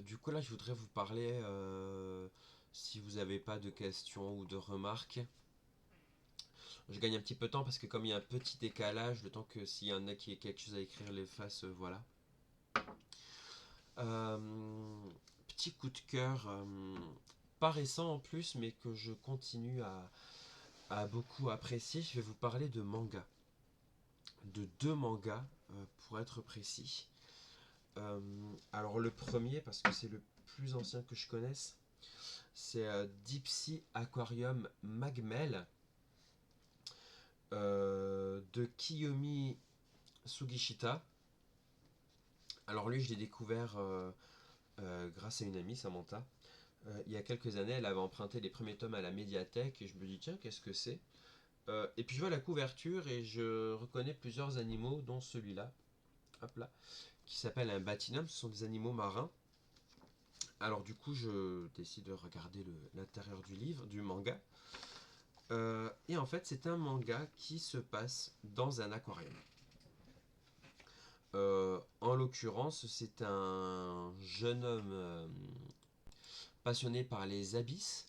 Du coup, là, je voudrais vous parler, si vous n'avez pas de questions ou de remarques. Je gagne un petit peu de temps parce que comme il y a un petit décalage, le temps que s'il y en a qui ait quelque chose à écrire les fasse, voilà. Euh, Petit coup de cœur, pas récent en plus, mais que je continue à beaucoup apprécier. Je vais vous parler de manga. De 2 mangas, pour être précis. Alors le premier, parce que c'est le plus ancien que je connaisse, c'est Deep Sea Aquarium Magmel de Kiyomi Sugishita. Alors lui, je l'ai découvert grâce à une amie, Samantha. Il y a quelques années, elle avait emprunté les premiers tomes à la médiathèque et je me dis tiens, qu'est-ce que c'est? Et puis je vois la couverture et je reconnais plusieurs animaux, dont celui-là, hop là, qui s'appelle un batinum. Ce sont des animaux marins. Alors du coup, je décide de regarder l'intérieur du livre, du manga. Et en fait, c'est un manga qui se passe dans un aquarium. En l'occurrence, c'est un jeune homme passionné par les abysses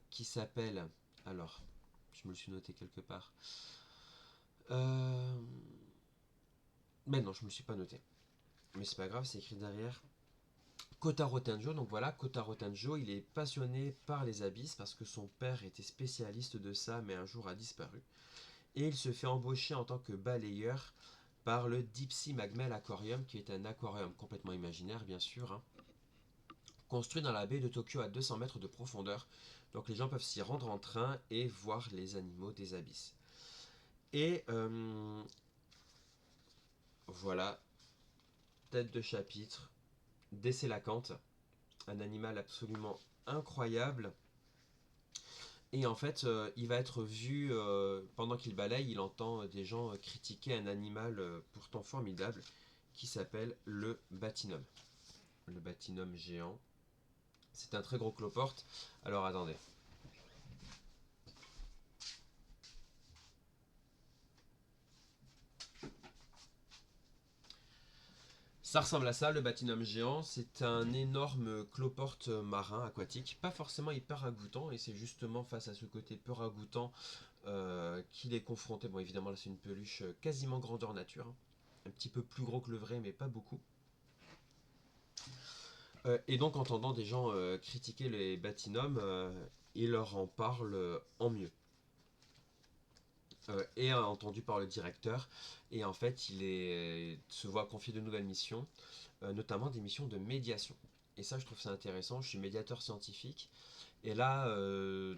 qui s'appelle... Alors, je me le suis noté quelque part. Euh... Mais non, je me le suis pas noté. Mais c'est pas grave, c'est écrit derrière. Kotaro Tenjo, donc voilà, Kotaro Tenjo, il est passionné par les abysses parce que son père était spécialiste de ça, mais un jour a disparu. Et il se fait embaucher en tant que balayeur par le Deep Sea Magmel Aquarium, qui est un aquarium complètement imaginaire, bien sûr, hein, construit dans la baie de Tokyo à 200 mètres de profondeur. Donc les gens peuvent s'y rendre en train et voir les animaux des abysses. Et voilà, tête de chapitre, Décélacanthe, un animal absolument incroyable. Et en fait, il va être vu, pendant qu'il balaye, il entend des gens critiquer un animal pourtant formidable qui s'appelle le Batinum. Le Batinum géant. C'est un très gros cloporte. Alors attendez. Ça ressemble à ça, le Batinum géant. C'est un énorme cloporte marin aquatique. Pas forcément hyper ragoûtant. Et c'est justement face à ce côté peu ragoûtant qu'il est confronté. Bon, évidemment, là, c'est une peluche quasiment grandeur nature, hein. Un petit peu plus gros que le vrai, mais pas beaucoup. Et donc, entendant des gens critiquer les Batinum, il leur en parle en mieux. Et entendu par le directeur. Et en fait, se voit confier de nouvelles missions, notamment des missions de médiation. Et ça, je trouve ça intéressant. Je suis médiateur scientifique. Et là,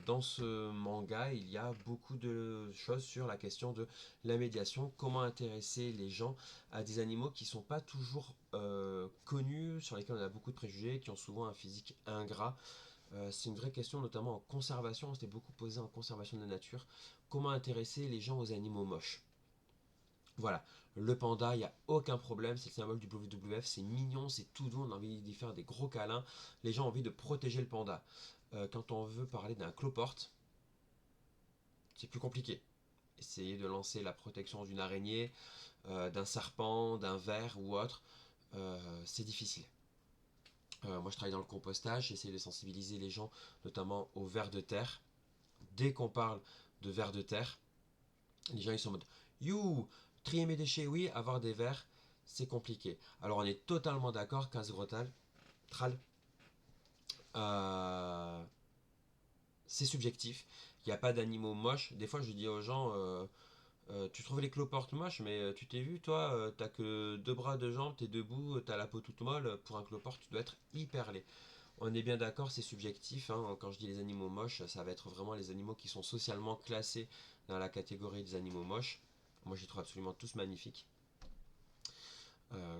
dans ce manga, il y a beaucoup de choses sur la question de la médiation, comment intéresser les gens à des animaux qui ne sont pas toujours connus, sur lesquels on a beaucoup de préjugés, qui ont souvent un physique ingrat. C'est une vraie question, notamment en conservation, c'était beaucoup posé en conservation de la nature. Comment intéresser les gens aux animaux moches? Voilà, le panda, il n'y a aucun problème, c'est le symbole du WWF, c'est mignon, c'est tout doux, on a envie d'y faire des gros câlins. Les gens ont envie de protéger le panda. Quand on veut parler d'un cloporte, c'est plus compliqué. Essayer de lancer la protection d'une araignée, d'un serpent, d'un ver ou autre, c'est difficile. Moi je travaille dans le compostage, j'essaie de sensibiliser les gens notamment aux vers de terre. Dès qu'on parle de vers de terre, les gens ils sont en mode you, trier mes déchets, oui, avoir des vers, c'est compliqué. Alors on est totalement d'accord qu'Azgrotal, Tral, euh, c'est subjectif. Il n'y a pas d'animaux moches. Des fois je dis aux gens, tu trouves les cloportes moches, mais tu t'es vu toi, t'as que deux bras, deux jambes, t'es debout, t'as la peau toute molle. Pour un cloporte, tu dois être hyper laid. On est bien d'accord, c'est subjectif, hein. Quand je dis les animaux moches, ça va être vraiment les animaux qui sont socialement classés dans la catégorie des animaux moches. Moi, j'y trouve absolument tous magnifiques.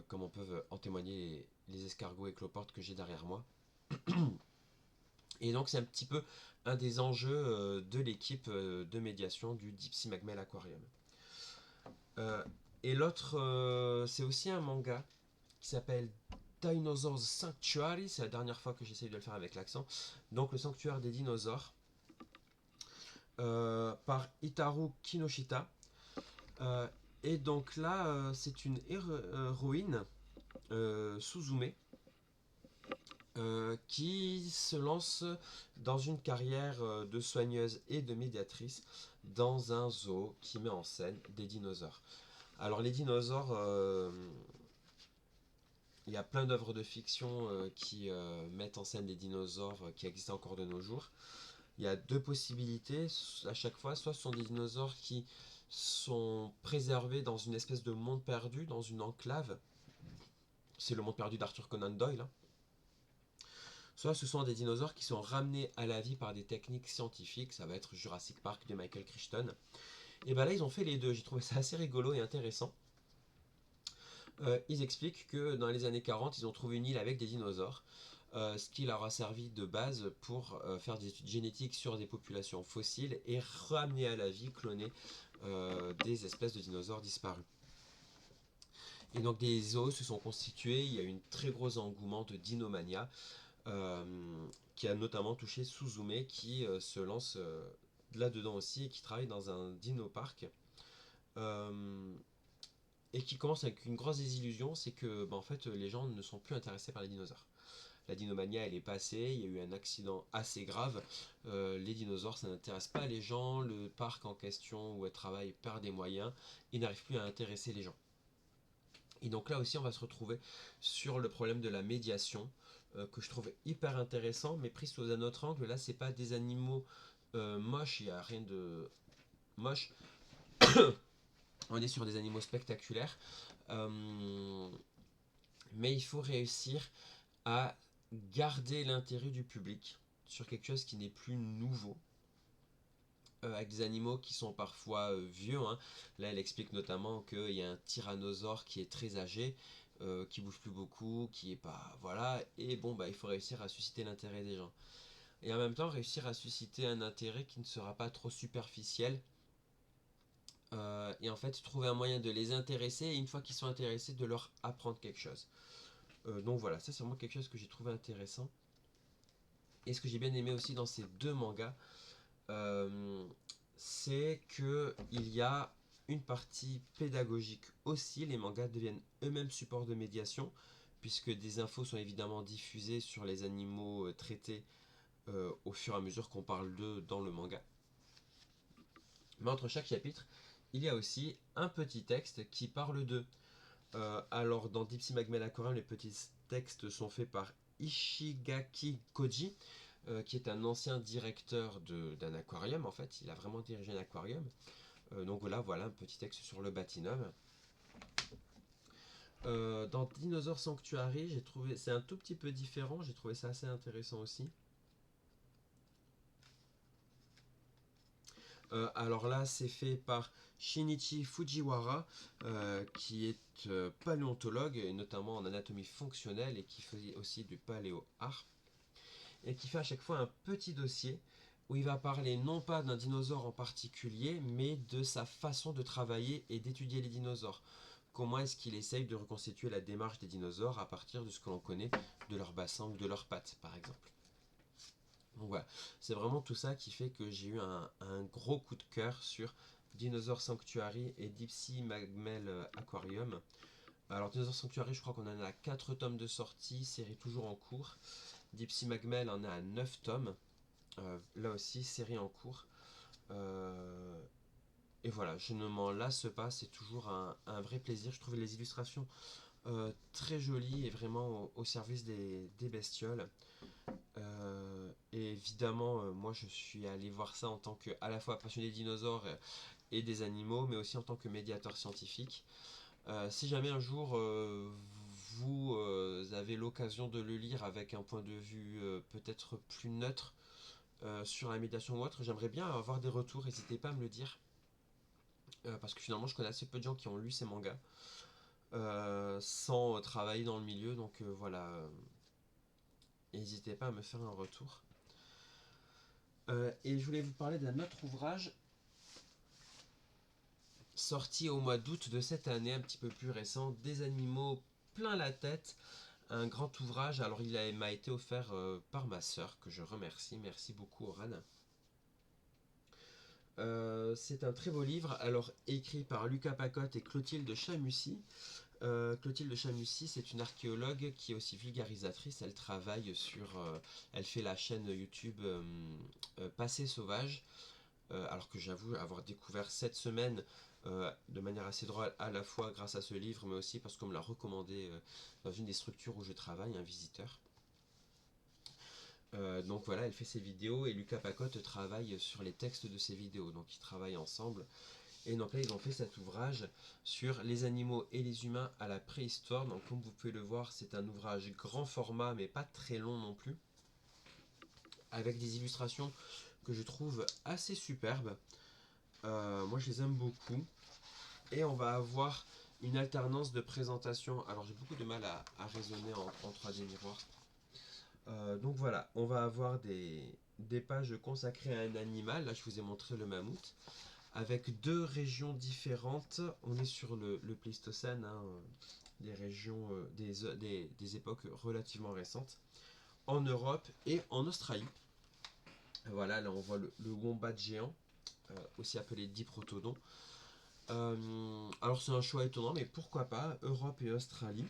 Comme on peut en témoigner les escargots et cloportes que j'ai derrière moi. Et donc, c'est un petit peu un des enjeux de l'équipe de médiation du Deep Sea Magmel Aquarium. Euh, et l'autre, c'est aussi un manga qui s'appelle Dinosaurs Sanctuary. C'est la dernière fois que j'essaye de le faire avec l'accent. Donc, le sanctuaire des dinosaures. Par Itaru Kinoshita. Euh, et donc là, c'est une héroïne, Suzume, qui se lance dans une carrière de soigneuse et de médiatrice dans un zoo qui met en scène des dinosaures. Alors les dinosaures, il y a plein d'œuvres de fiction qui mettent en scène des dinosaures qui existent encore de nos jours. Il y a deux possibilités à chaque fois. Soit ce sont des dinosaures qui sont préservés dans une espèce de monde perdu, dans une enclave. C'est le monde perdu d'Arthur Conan Doyle, hein. Soit ce sont des dinosaures qui sont ramenés à la vie par des techniques scientifiques. Ça va être Jurassic Park de Michael Crichton. Et bien là, ils ont fait les deux. J'ai trouvé ça assez rigolo et intéressant. Ils expliquent que dans les années 40, ils ont trouvé une île avec des dinosaures. Ce qui leur a servi de base pour faire des études génétiques sur des populations fossiles et ramener à la vie, cloner des espèces de dinosaures disparus. Et donc des zoos se sont constitués, il y a eu un très gros engouement de dinomania euh, qui a notamment touché Suzume qui se lance là-dedans aussi et qui travaille dans un dino-parc. Et qui commence avec une grosse désillusion, c'est que en fait les gens ne sont plus intéressés par les dinosaures. La dinomania elle est passée, il y a eu un accident assez grave, les dinosaures ça n'intéresse pas les gens, le parc en question où elle travaille perd des moyens, il n'arrive plus à intéresser les gens. Et donc là aussi, on va se retrouver sur le problème de la médiation, que je trouve hyper intéressant, mais pris sous un autre angle. Là, c'est pas des animaux moches, il n'y a rien de moche. On est sur des animaux spectaculaires. Mais il faut réussir à garder l'intérêt du public sur quelque chose qui n'est plus nouveau. Avec des animaux qui sont parfois vieux. Hein. Là, elle explique notamment qu'il y a un tyrannosaure qui est très âgé, qui bouge plus beaucoup, qui est pas. Voilà. Et bon, bah, il faut réussir à susciter l'intérêt des gens. Et en même temps, réussir à susciter un intérêt qui ne sera pas trop superficiel. Et en fait, trouver un moyen de les intéresser, et une fois qu'ils sont intéressés, de leur apprendre quelque chose. Donc voilà, ça c'est vraiment quelque chose que j'ai trouvé intéressant. Et ce que j'ai bien aimé aussi dans ces deux mangas, euh, c'est qu'il y a une partie pédagogique aussi. Les mangas deviennent eux-mêmes support de médiation, puisque des infos sont évidemment diffusées sur les animaux traités au fur et à mesure qu'on parle d'eux dans le manga. Mais entre chaque chapitre, il y a aussi un petit texte qui parle d'eux. Alors dans Deep Sea Magmel Aquarium, les petits textes sont faits par Ishigaki Koji, qui est un ancien directeur d'un aquarium. En fait, il a vraiment dirigé un aquarium. Donc voilà un petit texte sur le Batinum. Dans Dinosaur Sanctuary, j'ai trouvé, c'est un tout petit peu différent, j'ai trouvé ça assez intéressant aussi. Alors là, c'est fait par Shinichi Fujiwara, qui est paléontologue, et notamment en anatomie fonctionnelle, et qui fait aussi du paléo-art, et qui fait à chaque fois un petit dossier où il va parler non pas d'un dinosaure en particulier, mais de sa façon de travailler et d'étudier les dinosaures. Comment est-ce qu'il essaye de reconstituer la démarche des dinosaures à partir de ce que l'on connaît de leur bassin ou de leurs pattes, par exemple. Donc voilà, c'est vraiment tout ça qui fait que j'ai eu un gros coup de cœur sur Dinosaur Sanctuary et Deep Sea Magmel Aquarium. Alors Dinosaur Sanctuary, je crois qu'on en a 4 tomes de sortie, série toujours en cours. Deep Sea Magmel en a 9 tomes, là aussi série en cours. Et voilà, je ne m'en lasse pas, c'est toujours un vrai plaisir. Je trouvais les illustrations très jolies et vraiment au service des bestioles. Et évidemment, moi je suis allé voir ça en tant que à la fois passionné des dinosaures et des animaux, mais aussi en tant que médiateur scientifique. Si jamais un jour vous avez l'occasion de le lire avec un point de vue peut-être plus neutre sur la médiation ou autre, j'aimerais bien avoir des retours, n'hésitez pas à me le dire. Parce que finalement je connais assez peu de gens qui ont lu ces mangas sans travailler dans le milieu, donc voilà, n'hésitez pas à me faire un retour. Et je voulais vous parler d'un autre ouvrage sorti au mois d'août de cette année, un petit peu plus récent, Des animaux plein la tête, un grand ouvrage. Alors m'a été offert par ma sœur, que je remercie, merci beaucoup Oran. C'est un très beau livre, alors écrit par Lucas Pacotte et Clotilde Chamussy. Clotilde Chamussy, c'est une archéologue qui est aussi vulgarisatrice. Elle travaille elle fait la chaîne YouTube Passé Sauvage. Alors que j'avoue avoir découvert cette semaine de manière assez drôle, à la fois grâce à ce livre, mais aussi parce qu'on me l'a recommandé dans une des structures où je travaille, un visiteur. Donc voilà, elle fait ses vidéos et Lucas Pacotte travaille sur les textes de ses vidéos. Donc ils travaillent ensemble. Et donc là, ils ont fait cet ouvrage sur les animaux et les humains à la préhistoire. Donc comme vous pouvez le voir, c'est un ouvrage grand format, mais pas très long non plus, avec des illustrations que je trouve assez superbes. Moi, je les aime beaucoup. Et on va avoir une alternance de présentation. Alors j'ai beaucoup de mal à raisonner en 3D miroir. Donc voilà, on va avoir des pages consacrées à un animal. Là je vous ai montré le mammouth. Avec deux régions différentes. On est sur le Pléistocène, hein, des régions, des époques relativement récentes. En Europe et en Australie. Voilà, là on voit le wombat géant, aussi appelé diprotodon. Alors c'est un choix étonnant, mais pourquoi pas Europe et Australie.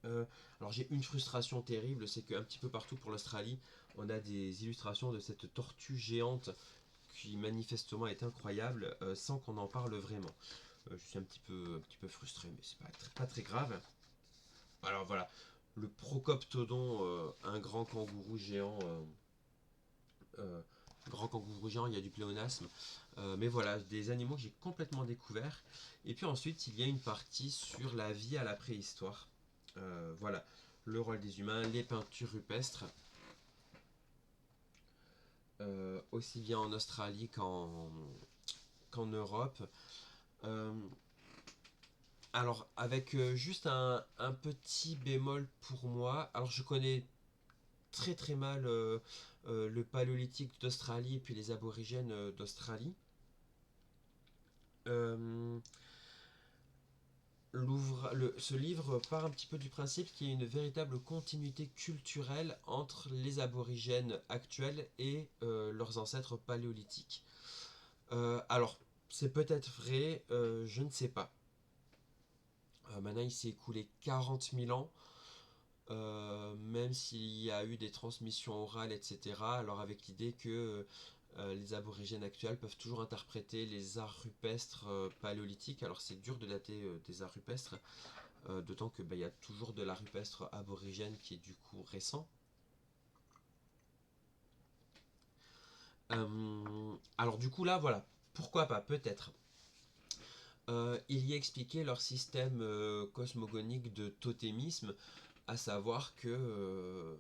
Alors j'ai une frustration terrible, c'est qu'un petit peu partout pour l'Australie, on a des illustrations de cette tortue géante qui manifestement est incroyable, sans qu'on en parle vraiment. Je suis un petit peu frustré, mais c'est pas très grave. Alors voilà, le Procoptodon, un euh, grand kangourou géant, il y a du pléonasme. Mais voilà, des animaux que j'ai complètement découverts. Et puis ensuite, il y a une partie sur la vie à la préhistoire. Voilà, le rôle des humains, les peintures rupestres, aussi bien en Australie qu'en Europe. Euh, alors, avec juste un petit bémol pour moi. Alors, je connais très très mal le paléolithique d'Australie et puis les aborigènes d'Australie. Euh, ce livre part un petit peu du principe qu'il y a une véritable continuité culturelle entre les aborigènes actuels et leurs ancêtres paléolithiques. Alors, c'est peut-être vrai, je ne sais pas. Maintenant, il s'est écoulé 40 000 ans, même s'il y a eu des transmissions orales, etc. Alors, avec l'idée que les aborigènes actuels peuvent toujours interpréter les arts rupestres paléolithiques. Alors, c'est dur de dater des arts rupestres, d'autant que y a toujours de l'art rupestre aborigène qui est du coup récent. Alors, du coup, là, voilà. Pourquoi pas, peut-être. Il y a expliqué leur système cosmogonique de totémisme, à savoir que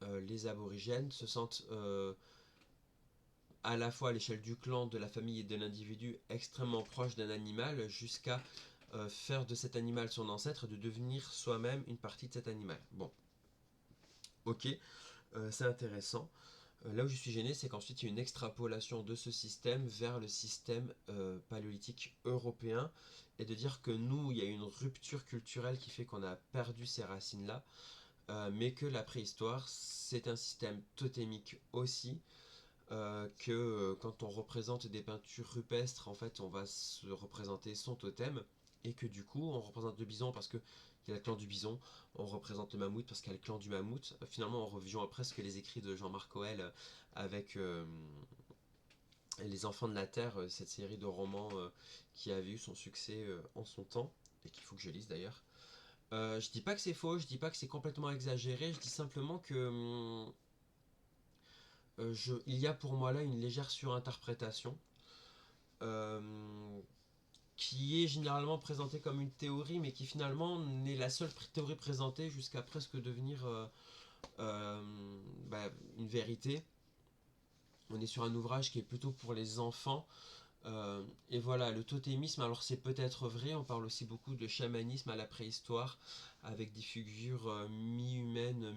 les aborigènes se sentent à la fois à l'échelle du clan, de la famille et de l'individu extrêmement proches d'un animal jusqu'à faire de cet animal son ancêtre, de devenir soi-même une partie de cet animal. Bon, ok, c'est intéressant. Là où je suis gêné, c'est qu'ensuite il y a une extrapolation de ce système vers le système paléolithique européen et de dire que nous, il y a une rupture culturelle qui fait qu'on a perdu ces racines-là, mais que la préhistoire, c'est un système totémique aussi, que quand on représente des peintures rupestres, en fait, on va se représenter son totem, et que du coup, on représente le bison parce que il y a le clan du bison, on représente le mammouth parce qu'il y a le clan du mammouth. Finalement, on rejoint presque les écrits de Jean-Marc Coel avec Les Enfants de la Terre, cette série de romans qui avait eu son succès en son temps, et qu'il faut que je lise d'ailleurs. Je dis pas que c'est faux, je dis pas que c'est complètement exagéré, je dis simplement que il y a pour moi là une légère surinterprétation euh, qui est généralement présentée comme une théorie, mais qui finalement n'est la seule théorie présentée jusqu'à presque devenir euh, une vérité. On est sur un ouvrage qui est plutôt pour les enfants. Et voilà, le totémisme, alors c'est peut-être vrai, on parle aussi beaucoup de chamanisme à la préhistoire, avec des figures mi-humaines,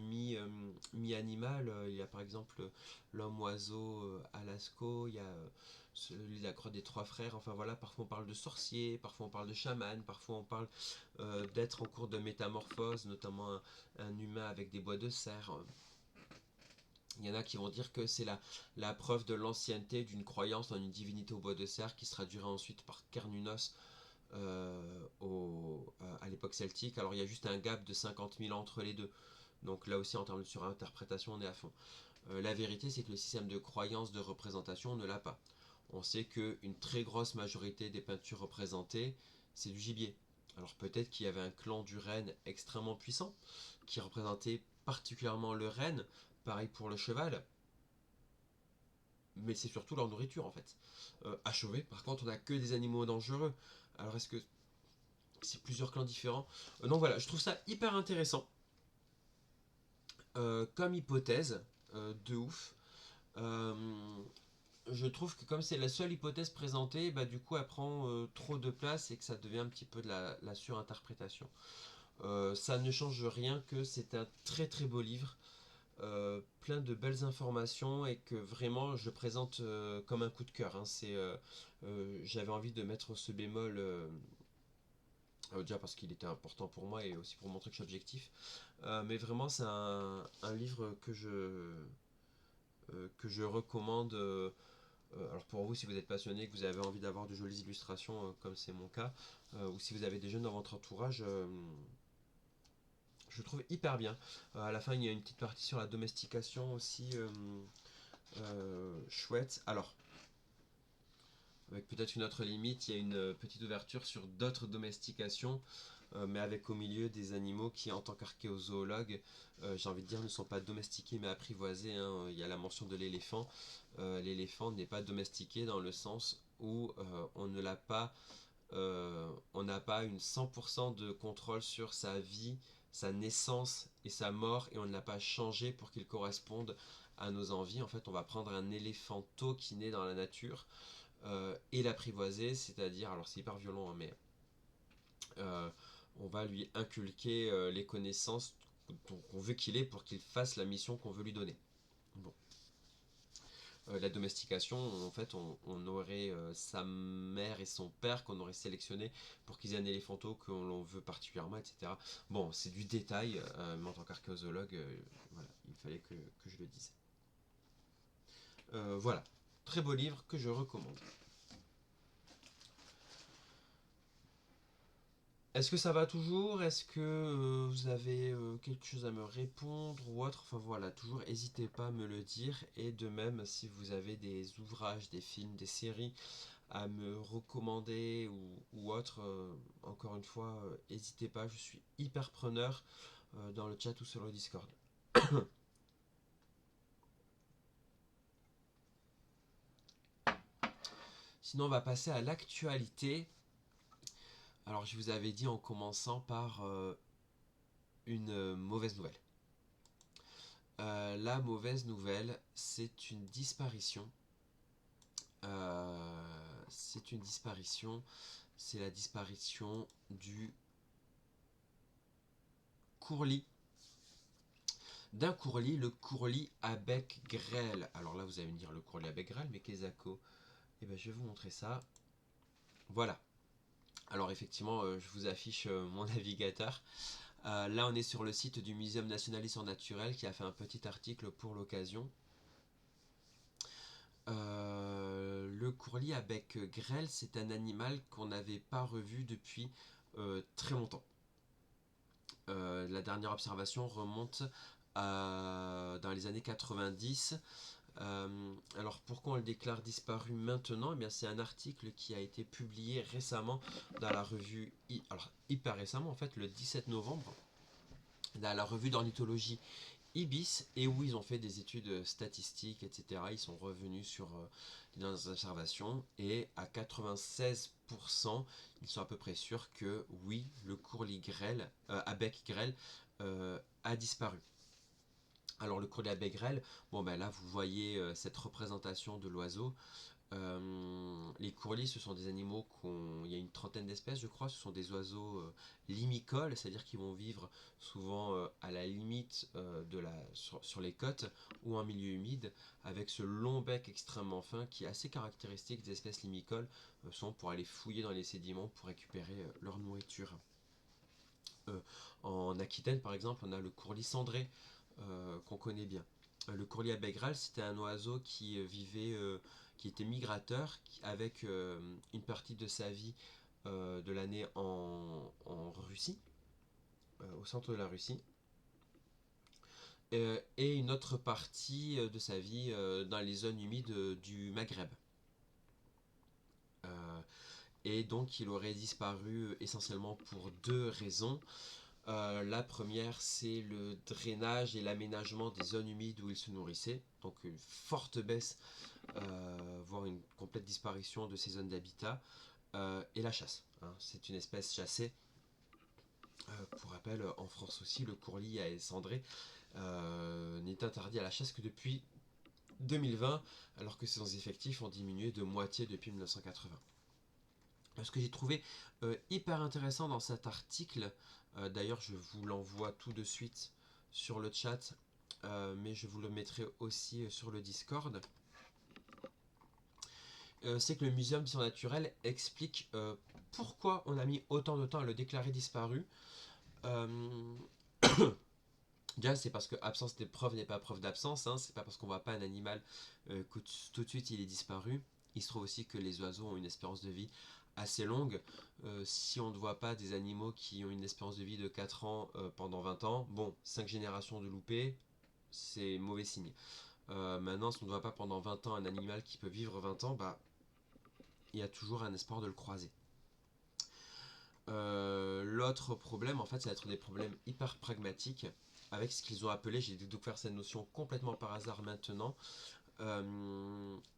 mi-animales. Il y a par exemple l'homme-oiseau à Lascaux, il y a la grotte des trois frères, enfin voilà, parfois on parle de sorciers, parfois on parle de chaman, parfois on parle d'êtres en cours de métamorphose, notamment un humain avec des bois de serre. Il y en a qui vont dire que c'est la preuve de l'ancienneté d'une croyance en une divinité au bois de serre qui se traduira ensuite par Cernunnos à l'époque celtique. Alors il y a juste un gap de 50 000 ans entre les deux. Donc là aussi en termes de surinterprétation on est à fond. La vérité c'est que le système de croyance de représentation ne l'a pas. On sait qu'une très grosse majorité des peintures représentées c'est du gibier. Alors peut-être qu'il y avait un clan du renne extrêmement puissant qui représentait particulièrement le renne. Pareil pour le cheval, mais c'est surtout leur nourriture en fait. À Chauvet, par contre, on n'a que des animaux dangereux. Alors est-ce que c'est plusieurs clans différents Donc voilà, je trouve ça hyper intéressant comme hypothèse de ouf. Euh, je trouve que comme c'est la seule hypothèse présentée, bah, du coup elle prend trop de place et que ça devient un petit peu de la surinterprétation. Ça ne change rien que c'est un très très beau livre. Plein de belles informations et que vraiment je présente comme un coup de cœur. Hein. J'avais envie de mettre ce bémol déjà parce qu'il était important pour moi et aussi pour montrer que je suis objectif. Mais vraiment c'est un livre que je recommande. Alors pour vous, si vous êtes passionné, que vous avez envie d'avoir de jolies illustrations comme c'est mon cas, ou si vous avez des jeunes dans votre entourage, je trouve hyper bien. À la fin, il y a une petite partie sur la domestication aussi chouette. Alors, avec peut-être une autre limite, il y a une petite ouverture sur d'autres domestications, mais avec au milieu des animaux qui, en tant qu'archéozoologue, j'ai envie de dire, ne sont pas domestiqués mais apprivoisés, hein. Il y a la mention de l'éléphant. L'éléphant n'est pas domestiqué dans le sens où on n'a pas une 100% de contrôle sur sa vie, sa naissance et sa mort, et on ne l'a pas changé pour qu'il corresponde à nos envies. En fait, on va prendre un éléphanteau qui naît dans la nature et l'apprivoiser, c'est-à-dire, alors c'est hyper violent, hein, mais euh, on va lui inculquer les connaissances qu'on veut qu'il ait pour qu'il fasse la mission qu'on veut lui donner. Bon. La domestication, en fait, on aurait sa mère et son père qu'on aurait sélectionné pour qu'ils aient un éléphanteau que l'on veut particulièrement, etc. Bon, c'est du détail, mais en tant qu'archéozoologue, voilà, il fallait que je le dise. Voilà, très beau livre que je recommande. Est-ce que ça va toujours? Est-ce que vous avez quelque chose à me répondre ou autre? Enfin voilà, toujours n'hésitez pas à me le dire. Et de même, si vous avez des ouvrages, des films, des séries à me recommander ou autre, encore une fois, n'hésitez pas, je suis hyper preneur dans le chat ou sur le Discord. Sinon, on va passer à l'actualité. Alors, je vous avais dit en commençant par une mauvaise nouvelle. La mauvaise nouvelle, c'est une disparition. C'est une disparition. C'est la disparition du courlis. D'un courlis, le courlis à bec grêle. Alors là, vous allez me dire le courlis à bec grêle, mais qu'est-ce que Eh bien, je vais vous montrer ça. Voilà. Alors effectivement, je vous affiche mon navigateur. Là, on est sur le site du Muséum national d'histoire naturelle qui a fait un petit article pour l'occasion. Le courlis à bec grêle, c'est un animal qu'on n'avait pas revu depuis très longtemps. La dernière observation remonte dans les années 90. Alors pourquoi on le déclare disparu maintenant? Eh bien, c'est un article qui a été publié récemment dans la revue, alors hyper récemment en fait, le 17 novembre, dans la revue d'ornithologie Ibis, et où ils ont fait des études statistiques, etc. Ils sont revenus sur les dernières observations, et à 96%, ils sont à peu près sûrs que oui, le courlis grêle, à bec grêle a disparu. Alors le courlis à bec grêle, bon ben là vous voyez cette représentation de l'oiseau. Les courlis, ce sont des animaux il y a une trentaine d'espèces, je crois. Ce sont des oiseaux limicoles, c'est-à-dire qu'ils vont vivre souvent à la limite sur les côtes ou en milieu humide, avec ce long bec extrêmement fin qui est assez caractéristique des espèces limicoles, sont pour aller fouiller dans les sédiments pour récupérer leur nourriture. En Aquitaine, par exemple, on a le courlis cendré qu'on connaît bien. Le courlis à bec grêle, c'était un oiseau qui vivait, qui était migrateur, avec une partie de sa vie de l'année en Russie, au centre de la Russie, et une autre partie de sa vie dans les zones humides du Maghreb. Et donc il aurait disparu essentiellement pour deux raisons. La première, c'est le drainage et l'aménagement des zones humides où il se nourrissait. Donc une forte baisse, voire une complète disparition de ces zones d'habitat. Et la chasse, hein. C'est une espèce chassée. Pour rappel, en France aussi, le courlis à cendré n'est interdit à la chasse que depuis 2020, alors que ses effectifs ont diminué de moitié depuis 1980. Ce que j'ai trouvé hyper intéressant dans cet article, d'ailleurs je vous l'envoie tout de suite sur le chat, mais je vous le mettrai aussi sur le Discord, c'est que le Muséum d'histoire naturelle explique pourquoi on a mis autant de temps à le déclarer disparu. Déjà, c'est parce que absence de preuve n'est pas preuve d'absence, hein. C'est pas parce qu'on voit pas un animal que tout de suite il est disparu. Il se trouve aussi que les oiseaux ont une espérance de vie assez longue. Si on ne voit pas des animaux qui ont une espérance de vie de 4 ans pendant 20 ans, bon, 5 générations de loupés, c'est mauvais signe. Maintenant, si on ne voit pas pendant 20 ans un animal qui peut vivre 20 ans, bah il y a toujours un espoir de le croiser. L'autre problème, en fait, ça va être des problèmes hyper pragmatiques avec ce qu'ils ont appelé, j'ai découvert cette notion complètement par hasard maintenant,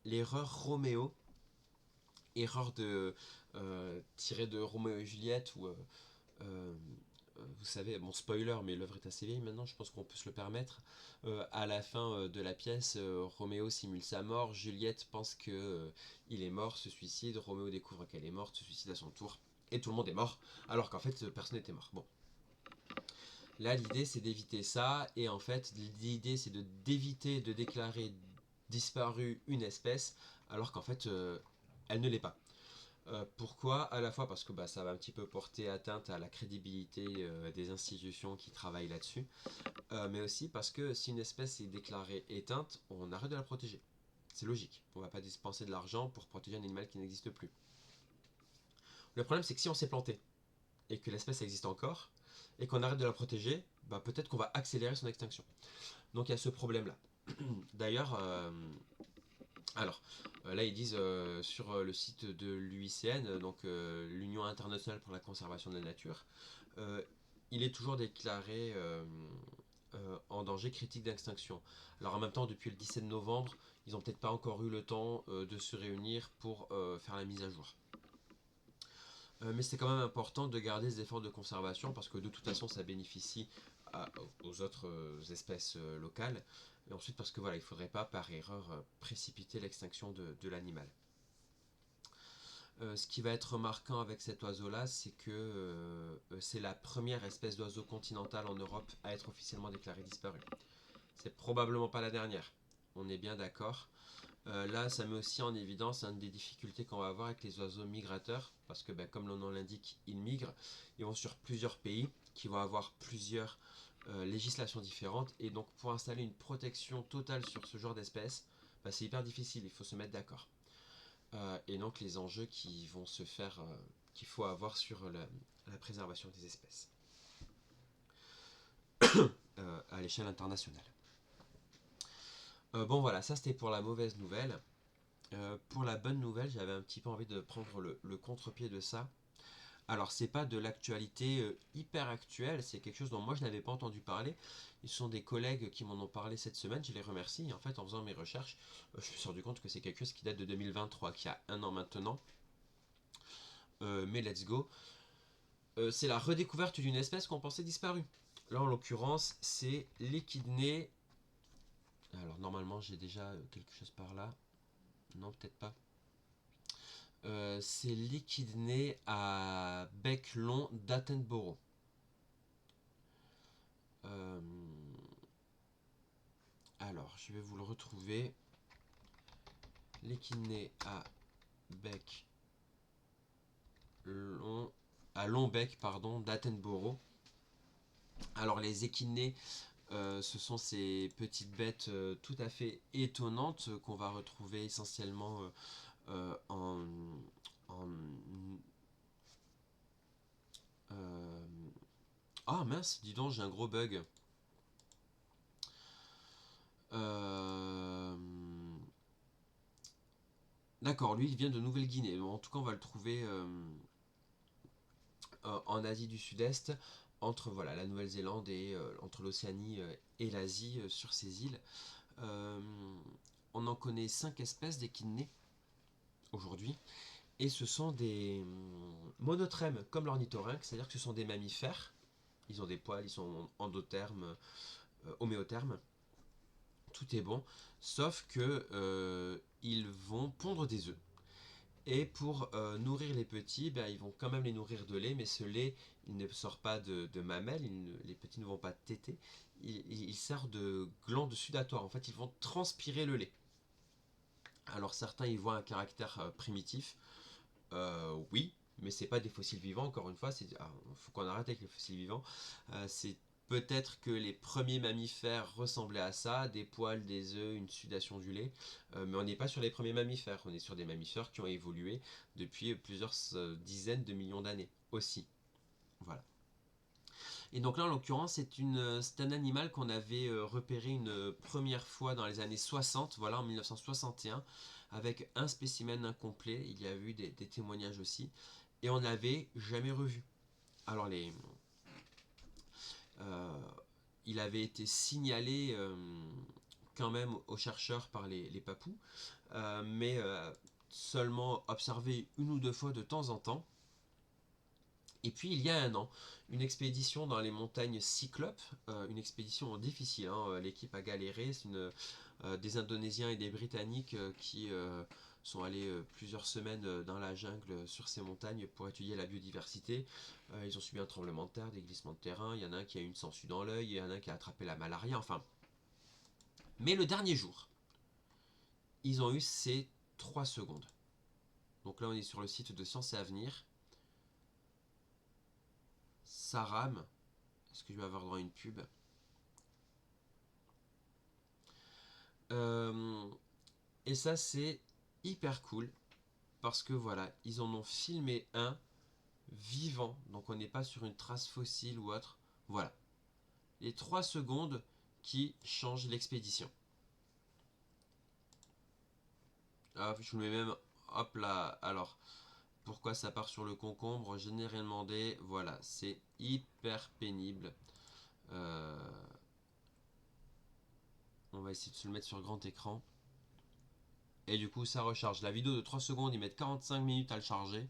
l'erreur Roméo, erreur tirée de Roméo et Juliette, où euh, vous savez, bon spoiler, mais l'œuvre est assez vieille maintenant, je pense qu'on peut se le permettre. À la fin de la pièce, Roméo simule sa mort, Juliette pense que il est mort, se suicide, Roméo découvre qu'elle est morte, se suicide à son tour, et tout le monde est mort, alors qu'en fait personne n'était mort. Bon. Là, l'idée c'est d'éviter ça, et en fait, l'idée c'est d'éviter de déclarer disparue une espèce, alors qu'en fait, elle ne l'est pas. Pourquoi? À la fois parce que ça va un petit peu porter atteinte à la crédibilité des institutions qui travaillent là-dessus, mais aussi parce que si une espèce est déclarée éteinte, on arrête de la protéger. C'est logique, on ne va pas dépenser de l'argent pour protéger un animal qui n'existe plus. Le problème c'est que si on s'est planté, et que l'espèce existe encore, et qu'on arrête de la protéger, peut-être qu'on va accélérer son extinction. Donc il y a ce problème-là. D'ailleurs, alors, là ils disent sur le site de l'UICN, donc l'Union internationale pour la conservation de la nature, euh, il est toujours déclaré en danger critique d'extinction. Alors en même temps, depuis le 17 novembre, ils n'ont peut-être pas encore eu le temps de se réunir pour faire la mise à jour. Mais c'est quand même important de garder des efforts de conservation parce que de toute façon ça bénéficie aux autres espèces locales. Et ensuite parce que voilà, il ne faudrait pas par erreur précipiter l'extinction de l'animal. Ce qui va être marquant avec cet oiseau-là, c'est que c'est la première espèce d'oiseau continental en Europe à être officiellement déclarée disparue. C'est probablement pas la dernière, on est bien d'accord. Là, ça met aussi en évidence une des difficultés qu'on va avoir avec les oiseaux migrateurs, parce que comme le nom l'indique, ils migrent, ils vont sur plusieurs pays qui vont avoir plusieurs législations différentes, et donc pour installer une protection totale sur ce genre d'espèces, c'est hyper difficile, il faut se mettre d'accord. Et donc les enjeux qui vont se faire, qu'il faut avoir sur la préservation des espèces à l'échelle internationale. Bon voilà, ça c'était pour la mauvaise nouvelle. Pour la bonne nouvelle, j'avais un petit peu envie de prendre le contre-pied de ça. Alors, c'est pas de l'actualité hyper actuelle, c'est quelque chose dont moi je n'avais pas entendu parler. Ils sont des collègues qui m'en ont parlé cette semaine, je les remercie. Et en fait, en faisant mes recherches, je me suis rendu compte que c'est quelque chose qui date de 2023, qui a un an maintenant. Mais let's go. C'est la redécouverte d'une espèce qu'on pensait disparue. Là, en l'occurrence, c'est l'échidné. Alors, normalement, j'ai déjà quelque chose par là. Non, peut-être pas. C'est l'échidné à bec long d'Attenborough. Euh, alors, je vais vous le retrouver. L'échidné à bec long, à long bec, pardon, d'Attenborough. Alors, les échidnés, ce sont ces petites bêtes tout à fait étonnantes qu'on va retrouver essentiellement en ah mince, dis donc, j'ai un gros bug. Euh, D'accord, lui il vient de Nouvelle-Guinée. En tout cas, on va le trouver en Asie du Sud-Est, entre voilà, la Nouvelle-Zélande et entre l'Océanie et l'Asie sur ces îles. Euh, on en connaît 5 espèces d'échidnés aujourd'hui. Et ce sont des monotrèmes comme l'ornithorynque, c'est-à-dire que ce sont des mammifères. Ils ont des poils, ils sont endothermes, homéothermes. Tout est bon, sauf que ils vont pondre des œufs. Et pour nourrir les petits, ils vont quand même les nourrir de lait, mais ce lait, il ne sort pas de mamelles, les petits ne vont pas téter, il sert de glande sudatoire. En fait, ils vont transpirer le lait. Alors certains y voient un caractère primitif, oui, mais c'est pas des fossiles vivants, encore une fois, il faut qu'on arrête avec les fossiles vivants. C'est peut-être que les premiers mammifères ressemblaient à ça, des poils, des œufs, une sudation du lait, mais on n'est pas sur les premiers mammifères, on est sur des mammifères qui ont évolué depuis plusieurs dizaines de millions d'années aussi. Voilà. Et donc là, en l'occurrence, c'est un animal qu'on avait repéré une première fois dans les années 60, voilà, en 1961, avec un spécimen incomplet. Il y a eu des témoignages aussi. Et on n'avait jamais revu. Alors il avait été signalé quand même aux chercheurs par les papous, mais seulement observé une ou deux fois de temps en temps. Et puis il y a un an, une expédition dans les montagnes Cyclopes, une expédition difficile, hein, l'équipe a galéré, c'est des Indonésiens et des Britanniques qui sont allés plusieurs semaines dans la jungle sur ces montagnes pour étudier la biodiversité. Ils ont subi un tremblement de terre, des glissements de terrain, il y en a un qui a eu une sangsue dans l'œil, il y en a un qui a attrapé la malaria, enfin. Mais le dernier jour, ils ont eu ces 3 secondes. Donc là on est sur le site de Science et Avenir. Ça rame. Est-ce que je vais avoir droit à une pub? Et ça c'est hyper cool parce que voilà, ils en ont filmé un vivant, donc on n'est pas sur une trace fossile ou autre. Voilà, les 3 secondes qui changent l'expédition. Hop, je vous le mets même, hop là, alors, pourquoi ça part sur le concombre? Je n'ai rien demandé, voilà, c'est hyper pénible. On va essayer de se le mettre sur grand écran. Et du coup ça recharge. La vidéo de 3 secondes, ils mettent 45 minutes à le charger.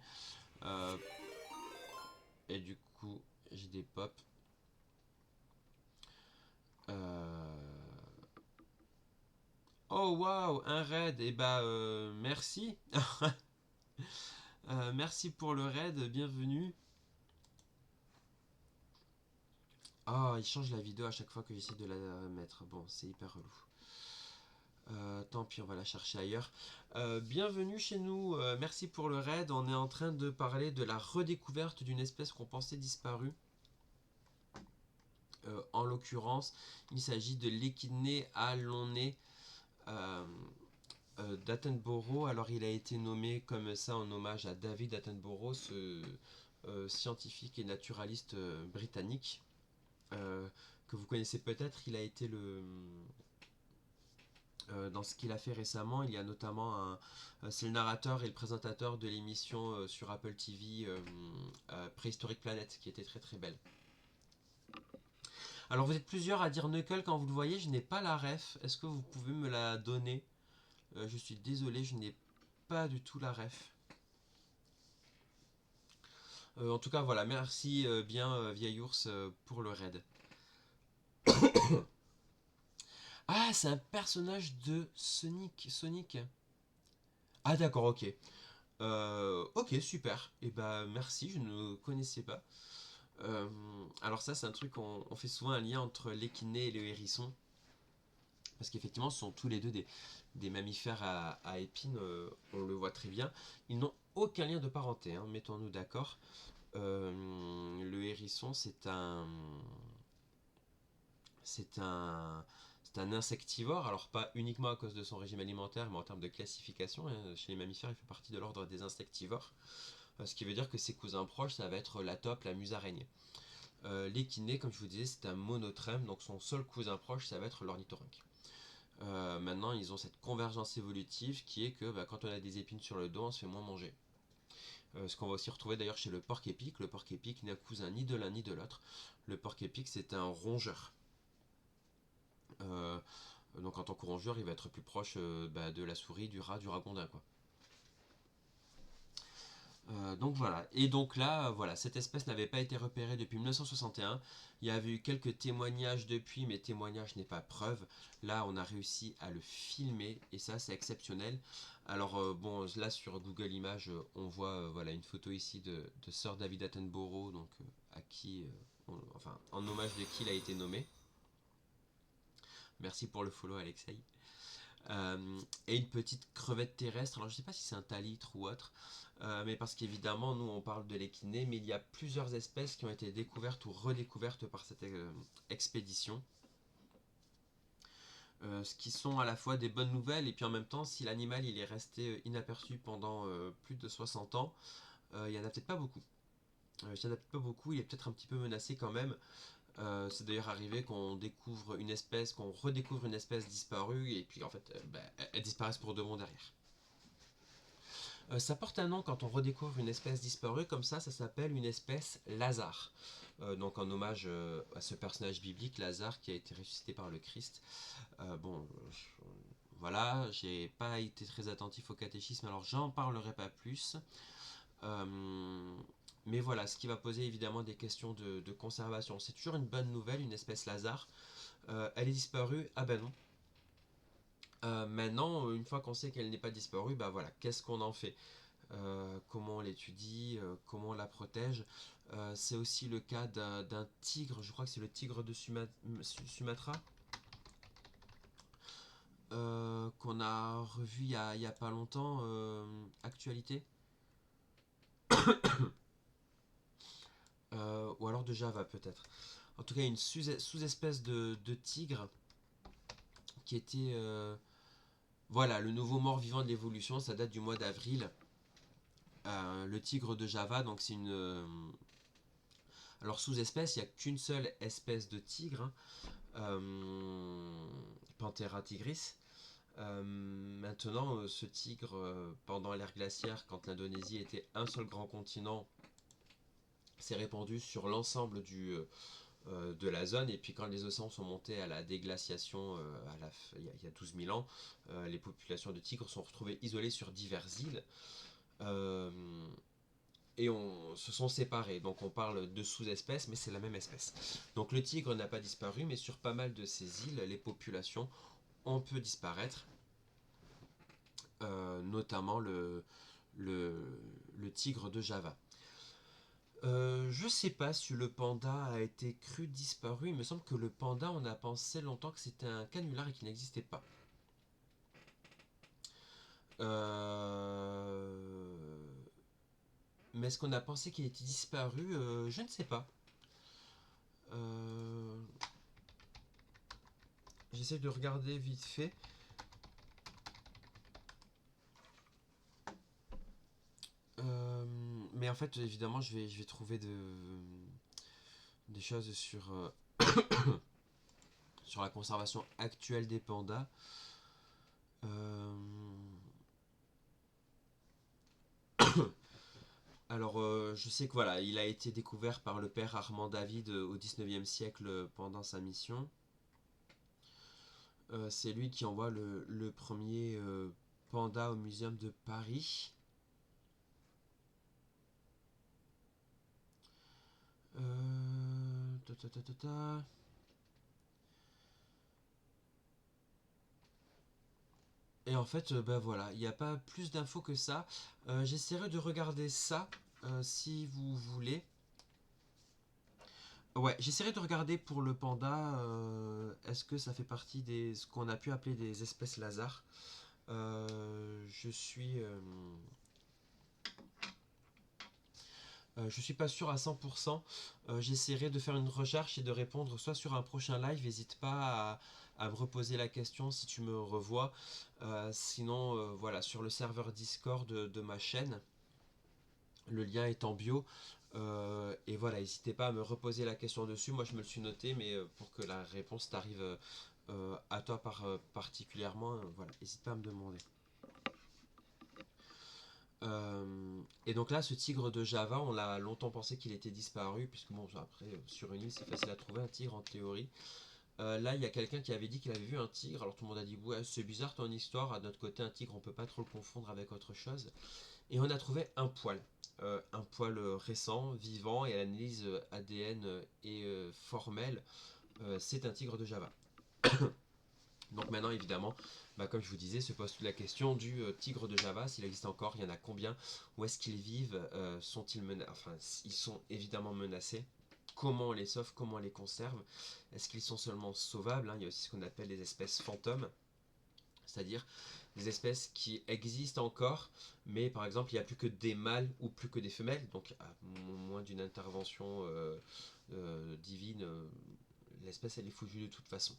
Et du coup j'ai des pops. Oh waouh, un raid. Et bah merci. Merci pour le raid, bienvenue. Oh, il change la vidéo à chaque fois que j'essaie de la mettre. Bon, c'est hyper relou. Tant pis, on va la chercher ailleurs. Bienvenue chez nous, merci pour le raid. On est en train de parler de la redécouverte d'une espèce qu'on pensait disparue. En l'occurrence, il s'agit de l'échidné alonné d'Attenborough. Alors, il a été nommé comme ça en hommage à David Attenborough, ce scientifique et naturaliste britannique que vous connaissez peut-être. Il a été dans ce qu'il a fait récemment, il y a notamment c'est le narrateur et le présentateur de l'émission sur Apple TV Préhistorique Planète, qui était très très belle. Alors vous êtes plusieurs à dire Knuckle quand vous le voyez, je n'ai pas la ref, est-ce que vous pouvez me la donner? Je suis désolé, je n'ai pas du tout la ref. En tout cas voilà, merci bien vieil ours pour le raid. Ah, c'est un personnage de Sonic. Ah d'accord, ok. Ok, super. Et bah merci, je ne connaissais pas. Alors ça, c'est un truc, on fait souvent un lien entre l'équiné et le hérisson. Parce qu'effectivement, ce sont tous les deux des mammifères à épines, on le voit très bien. Ils n'ont aucun lien de parenté, hein, mettons-nous d'accord. Le hérisson, c'est un insectivore, alors pas uniquement à cause de son régime alimentaire, mais en termes de classification. Hein, chez les mammifères, il fait partie de l'ordre des insectivores. Ce qui veut dire que ses cousins proches, ça va être la taupe, la musaraigne. L'équiné, comme je vous disais, c'est un monotrème, donc son seul cousin proche, ça va être l'ornithorynque. Maintenant, ils ont cette convergence évolutive qui est que quand on a des épines sur le dos, on se fait moins manger. Ce qu'on va aussi retrouver d'ailleurs chez le porc-épic. Le porc-épic n'est cousin ni de l'un ni de l'autre. Le porc-épic, c'est un rongeur. Donc en tant que rongeur, il va être plus proche de la souris, du rat, du ragondin, quoi. Donc voilà, et donc là, voilà, cette espèce n'avait pas été repérée depuis 1961. Il y avait eu quelques témoignages depuis, mais témoignages n'est pas preuve. Là, on a réussi à le filmer, et ça, c'est exceptionnel. Alors bon, là sur Google Images, on voit voilà une photo ici de Sir David Attenborough, donc à qui, enfin, en hommage de qui il a été nommé. Merci pour le follow, Alexei. Et une petite crevette terrestre. Alors je ne sais pas si c'est un talitre ou autre, mais parce qu'évidemment nous on parle de l'équiné, mais il y a plusieurs espèces qui ont été découvertes ou redécouvertes par cette expédition. Ce qui sont à la fois des bonnes nouvelles et puis en même temps, si l'animal il est resté inaperçu pendant plus de 60 ans, il n'y en a peut-être pas beaucoup. Il n'y en a peut-être pas beaucoup, il est peut-être un petit peu menacé quand même. C'est d'ailleurs arrivé qu'on découvre une espèce, qu'on redécouvre une espèce disparue et puis en fait elles disparaissent pour de bon derrière. Ça porte un nom quand on redécouvre une espèce disparue, comme ça s'appelle une espèce Lazare. Donc en hommage à ce personnage biblique, Lazare, qui a été ressuscité par le Christ. Bon, voilà, j'ai pas été très attentif au catéchisme, alors j'en parlerai pas plus. Mais voilà, ce qui va poser évidemment des questions de conservation. C'est toujours une bonne nouvelle, une espèce Lazare. Elle est disparue, ah ben non. Maintenant, une fois qu'on sait qu'elle n'est pas disparue, bah voilà, qu'est-ce qu'on en fait? Comment on l'étudie, comment on la protège. C'est aussi le cas d'un tigre, je crois que c'est le tigre de Sumatra, qu'on a revu il y a pas longtemps, actualité. Ou alors de Java peut-être. En tout cas, une sous-espèce de tigre qui était... voilà, le nouveau mort-vivant de l'évolution, ça date du mois d'avril. Le tigre de Java, donc c'est une... alors sous-espèce, il n'y a qu'une seule espèce de tigre, hein, Panthera tigris. Maintenant, ce tigre, pendant l'ère glaciaire, quand l'Indonésie était un seul grand continent, s'est répandu sur l'ensemble de la zone. Et puis quand les océans sont montés à la déglaciation il y a 12 000 ans, les populations de tigres sont retrouvées isolées sur diverses îles. Euh, et se sont séparés. Donc on parle de sous-espèces, mais c'est la même espèce. Donc le tigre n'a pas disparu, mais sur pas mal de ces îles, les populations ont pu disparaître, notamment le tigre de Java. Je sais pas si le panda a été cru disparu. Il me semble que le panda, on a pensé longtemps que c'était un canular et qu'il n'existait pas. Mais est-ce qu'on a pensé qu'il était disparu? Je ne sais pas. Euh, J'essaie de regarder vite fait. Mais en fait, évidemment, je vais trouver des choses sur la conservation actuelle des pandas. Euh, alors, je sais que voilà, il a été découvert par le père Armand David au 19e siècle pendant sa mission. C'est lui qui envoie le premier panda au muséum de Paris. Ta, ta, ta, ta, ta. Et en fait, ben voilà, il n'y a pas plus d'infos que ça. J'essaierai de regarder ça si vous voulez. Ouais, j'essaierai de regarder pour le panda. Est-ce que ça fait partie des ce qu'on a pu appeler des espèces Lazare. Je suis pas sûr à 100%. J'essaierai de faire une recherche et de répondre soit sur un prochain live. N'hésite pas à me reposer la question si tu me revois. Sinon, voilà, sur le serveur Discord de ma chaîne. Le lien est en bio. Et voilà, n'hésitez pas à me reposer la question dessus. Moi, je me le suis noté, mais pour que la réponse t'arrive à toi particulièrement, voilà, n'hésite pas à me demander. Et donc là, ce tigre de Java, on l'a longtemps pensé qu'il était disparu, puisque bon, après, sur une île, c'est facile à trouver un tigre en théorie. Là, il y a quelqu'un qui avait dit qu'il avait vu un tigre, alors tout le monde a dit, ouais, c'est bizarre ton histoire, à notre côté, un tigre, on peut pas trop le confondre avec autre chose. Et on a trouvé un poil récent, vivant, et à l'analyse ADN et formelle, c'est un tigre de Java. Donc maintenant, évidemment, bah, comme je vous disais, se pose toute la question du tigre de Java, s'il existe encore, il y en a combien, où est-ce qu'ils vivent, sont-ils menacés, enfin, ils sont évidemment menacés. Comment on les sauve, comment on les conserve? Est-ce qu'ils sont seulement sauvables, hein? Il y a aussi ce qu'on appelle les espèces fantômes, c'est-à-dire des espèces qui existent encore, mais par exemple il n'y a plus que des mâles ou plus que des femelles, donc à moins d'une intervention divine, l'espèce elle est foutue de toute façon.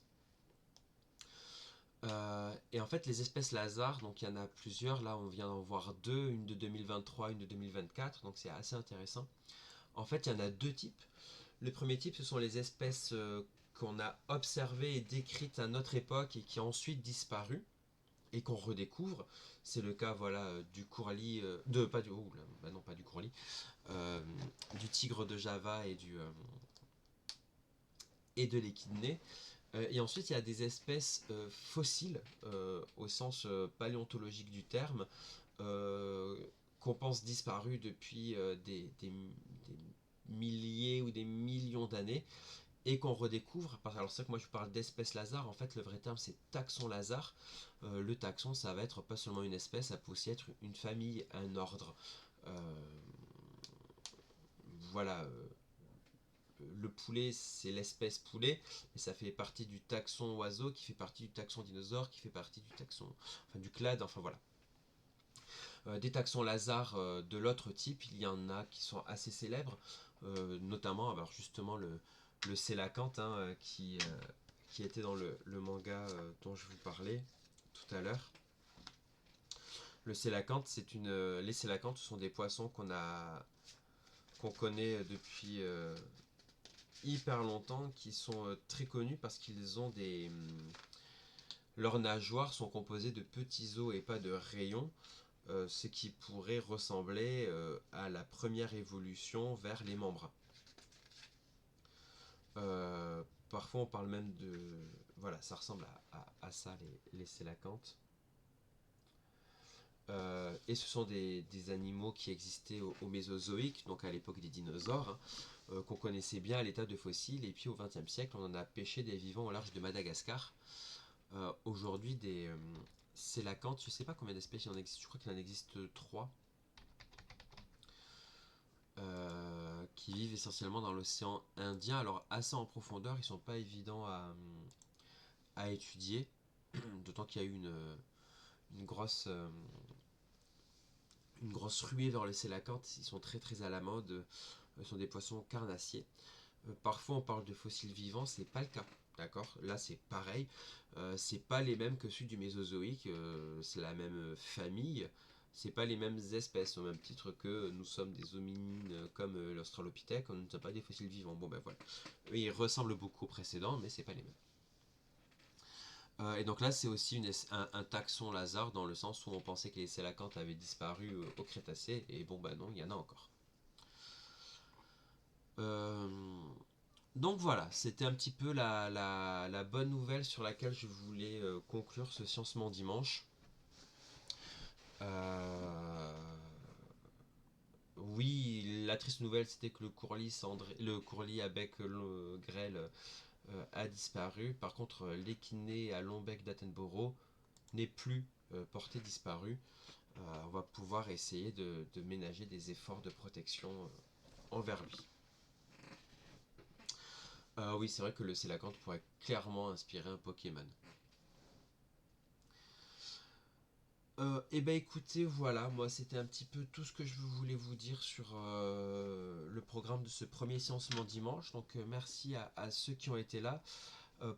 Et en fait, les espèces Lazare, donc il y en a plusieurs. Là, on vient d'en voir deux, une de 2023, une de 2024. Donc c'est assez intéressant. En fait, il y en a deux types. Le premier type, ce sont les espèces qu'on a observées et décrites à notre époque et qui ont ensuite disparu. et qu'on redécouvre. C'est le cas voilà du courlis, pas du, oh, là, bah non pas du courlis, du tigre de Java et de l'échidné. Et ensuite, il y a des espèces fossiles, au sens paléontologique du terme, euh, qu'on pense disparues depuis des milliers ou des millions d'années, et qu'on redécouvre. Alors c'est vrai que moi je parle d'espèce Lazare, en fait le vrai terme c'est taxon Lazare. Le taxon ça va être pas seulement une espèce, ça peut aussi être une famille, un ordre. Euh, voilà, le poulet c'est l'espèce poulet, mais ça fait partie du taxon oiseau, qui fait partie du taxon dinosaure, qui fait partie du taxon, enfin du clade, enfin voilà. Des taxons Lazare de l'autre type, il y en a qui sont assez célèbres, notamment alors justement le Sélacanthe, hein, qui était dans le manga dont je vous parlais tout à l'heure. Le Sélacanthe, les Sélacanthes sont des poissons qu'on connaît depuis hyper longtemps, qui sont très connus parce qu'ils ont leurs nageoires sont composées de petits os et pas de rayons, ce qui pourrait ressembler à la première évolution vers les membres. Parfois on parle même de... Voilà, ça ressemble à ça, les sélacantes. Et ce sont des animaux qui existaient au Mésozoïque, donc à l'époque des dinosaures, hein, qu'on connaissait bien à l'état de fossiles, et puis au XXe siècle on en a pêché des vivants au large de Madagascar. Aujourd'hui des sélacantes, je ne sais pas combien d'espèces il en existe, je crois qu'il en existe 3, qui vivent essentiellement dans l'océan Indien, alors assez en profondeur, ils sont pas évidents à étudier, d'autant qu'il y a eu une grosse, une grosse ruée vers le sélacanthe, ils sont très très à la mode, ce sont des poissons carnassiers. Parfois on parle de fossiles vivants, c'est pas le cas. D'accord. Là c'est pareil, c'est pas les mêmes que ceux du Mésozoïque, c'est la même famille, c'est pas les mêmes espèces, au même titre que nous sommes des hominines comme l'Australopithèque, on ne sommes pas des fossiles vivants. Bon ben voilà. Eux, ils ressemblent beaucoup aux précédents, mais c'est pas les mêmes. Et donc là, c'est aussi un taxon Lazare, dans le sens où on pensait que les sélacantes avaient disparu au Crétacé, et bon bah non, il y en a encore. Euh, donc voilà, c'était un petit peu la bonne nouvelle sur laquelle je voulais conclure ce Sciencement Dimanche. Euh, oui, la triste nouvelle, c'était que le courlis à bec grêle a disparu. Par contre, l'échiné à long bec d'Attenborough n'est plus porté disparu. On va pouvoir essayer de ménager des efforts de protection envers lui. Oui, c'est vrai que le Sélacanthe pourrait clairement inspirer un Pokémon. Et ben écoutez, voilà, moi c'était un petit peu tout ce que je voulais vous dire sur le programme de ce premier Sciencement Dimanche. Donc merci à ceux qui ont été là.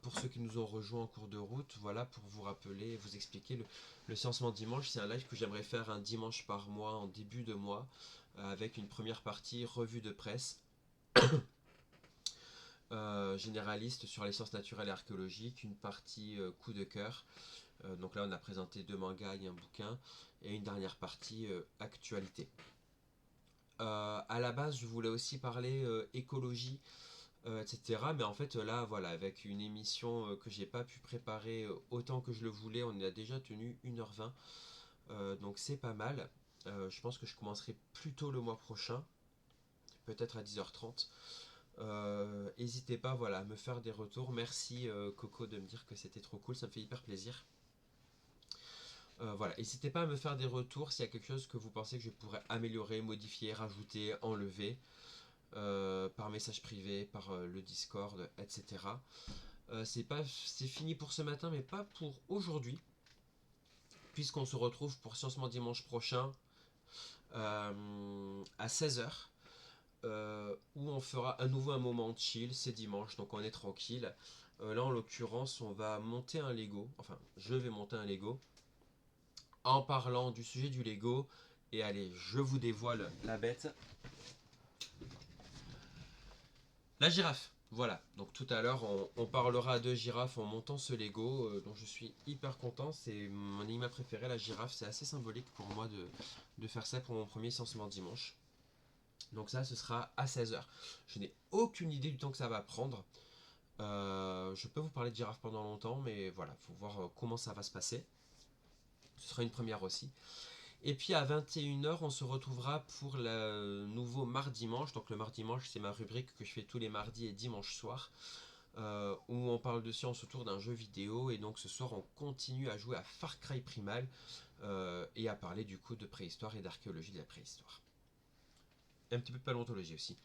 Pour ceux qui nous ont rejoints en cours de route, voilà, pour vous rappeler, vous expliquer, le Sciencement Dimanche, c'est un live que j'aimerais faire un dimanche par mois, en début de mois, avec une première partie revue de presse, généraliste sur les sciences naturelles et archéologiques, une partie coup de cœur. Donc là, on a présenté 2 mangas et un bouquin, et une dernière partie actualité. À la base, je voulais aussi parler écologie, etc. Mais en fait, là, voilà, avec une émission que j'ai pas pu préparer autant que je le voulais, on a déjà tenu 1h20, donc c'est pas mal. Je pense que je commencerai plus tôt le mois prochain, peut-être à 10h30. N'hésitez pas, voilà, à me faire des retours. Merci Coco de me dire que c'était trop cool, ça me fait hyper plaisir. Voilà, n'hésitez pas à me faire des retours s'il y a quelque chose que vous pensez que je pourrais améliorer, modifier, rajouter, enlever, par message privé, par le Discord, etc. C'est fini pour ce matin, mais pas pour aujourd'hui, puisqu'on se retrouve pour Sciencement Dimanche prochain à 16h, où on fera à nouveau un moment de chill. C'est dimanche, donc on est tranquille. Là, en l'occurrence, on va monter un Lego, enfin, je vais monter un Lego, en parlant du sujet du Lego. Et allez, je vous dévoile la bête. La girafe. Voilà, donc tout à l'heure on parlera de girafe en montant ce Lego dont je suis hyper content. C'est mon animal préféré, la girafe. C'est assez symbolique pour moi de faire ça pour mon premier lancement dimanche. Donc ça, ce sera à 16 h. Je n'ai aucune idée du temps que ça va prendre. Je peux vous parler de girafe pendant longtemps, mais voilà, faut voir comment ça va se passer. Ce sera une première aussi. Et puis à 21 h, on se retrouvera pour le nouveau mardi-manche. Donc le mardi-manche, c'est ma rubrique que je fais tous les mardis et dimanches soirs. Où on parle de science autour d'un jeu vidéo. Et donc ce soir, on continue à jouer à Far Cry Primal et à parler du coup de préhistoire et d'archéologie de la préhistoire. Et un petit peu de paléontologie aussi.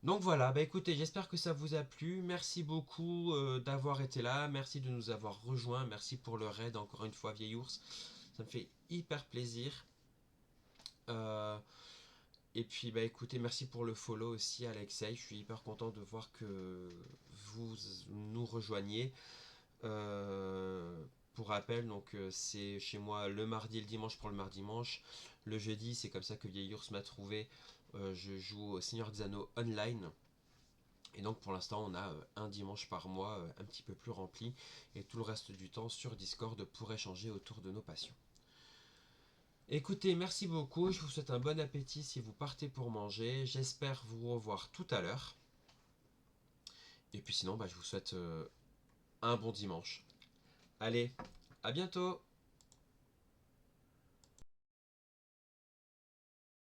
Donc voilà, bah écoutez, j'espère que ça vous a plu. Merci beaucoup d'avoir été là. Merci de nous avoir rejoints. Merci pour le raid, encore une fois, vieil ours. Ça me fait hyper plaisir. Euh, et puis bah écoutez, merci pour le follow aussi, Alexei. Je suis hyper content de voir que vous nous rejoignez. Pour rappel, donc c'est chez moi le mardi et le dimanche pour le mardi-manche. Le jeudi, c'est comme ça que vieil ours m'a trouvé. Je joue au Seigneur des Anneaux online. Et donc pour l'instant on a un dimanche par mois un petit peu plus rempli et tout le reste du temps sur Discord pour échanger autour de nos passions. Écoutez, merci beaucoup, je vous souhaite un bon appétit si vous partez pour manger, j'espère vous revoir tout à l'heure. Et puis sinon, je vous souhaite un bon dimanche. Allez, à bientôt!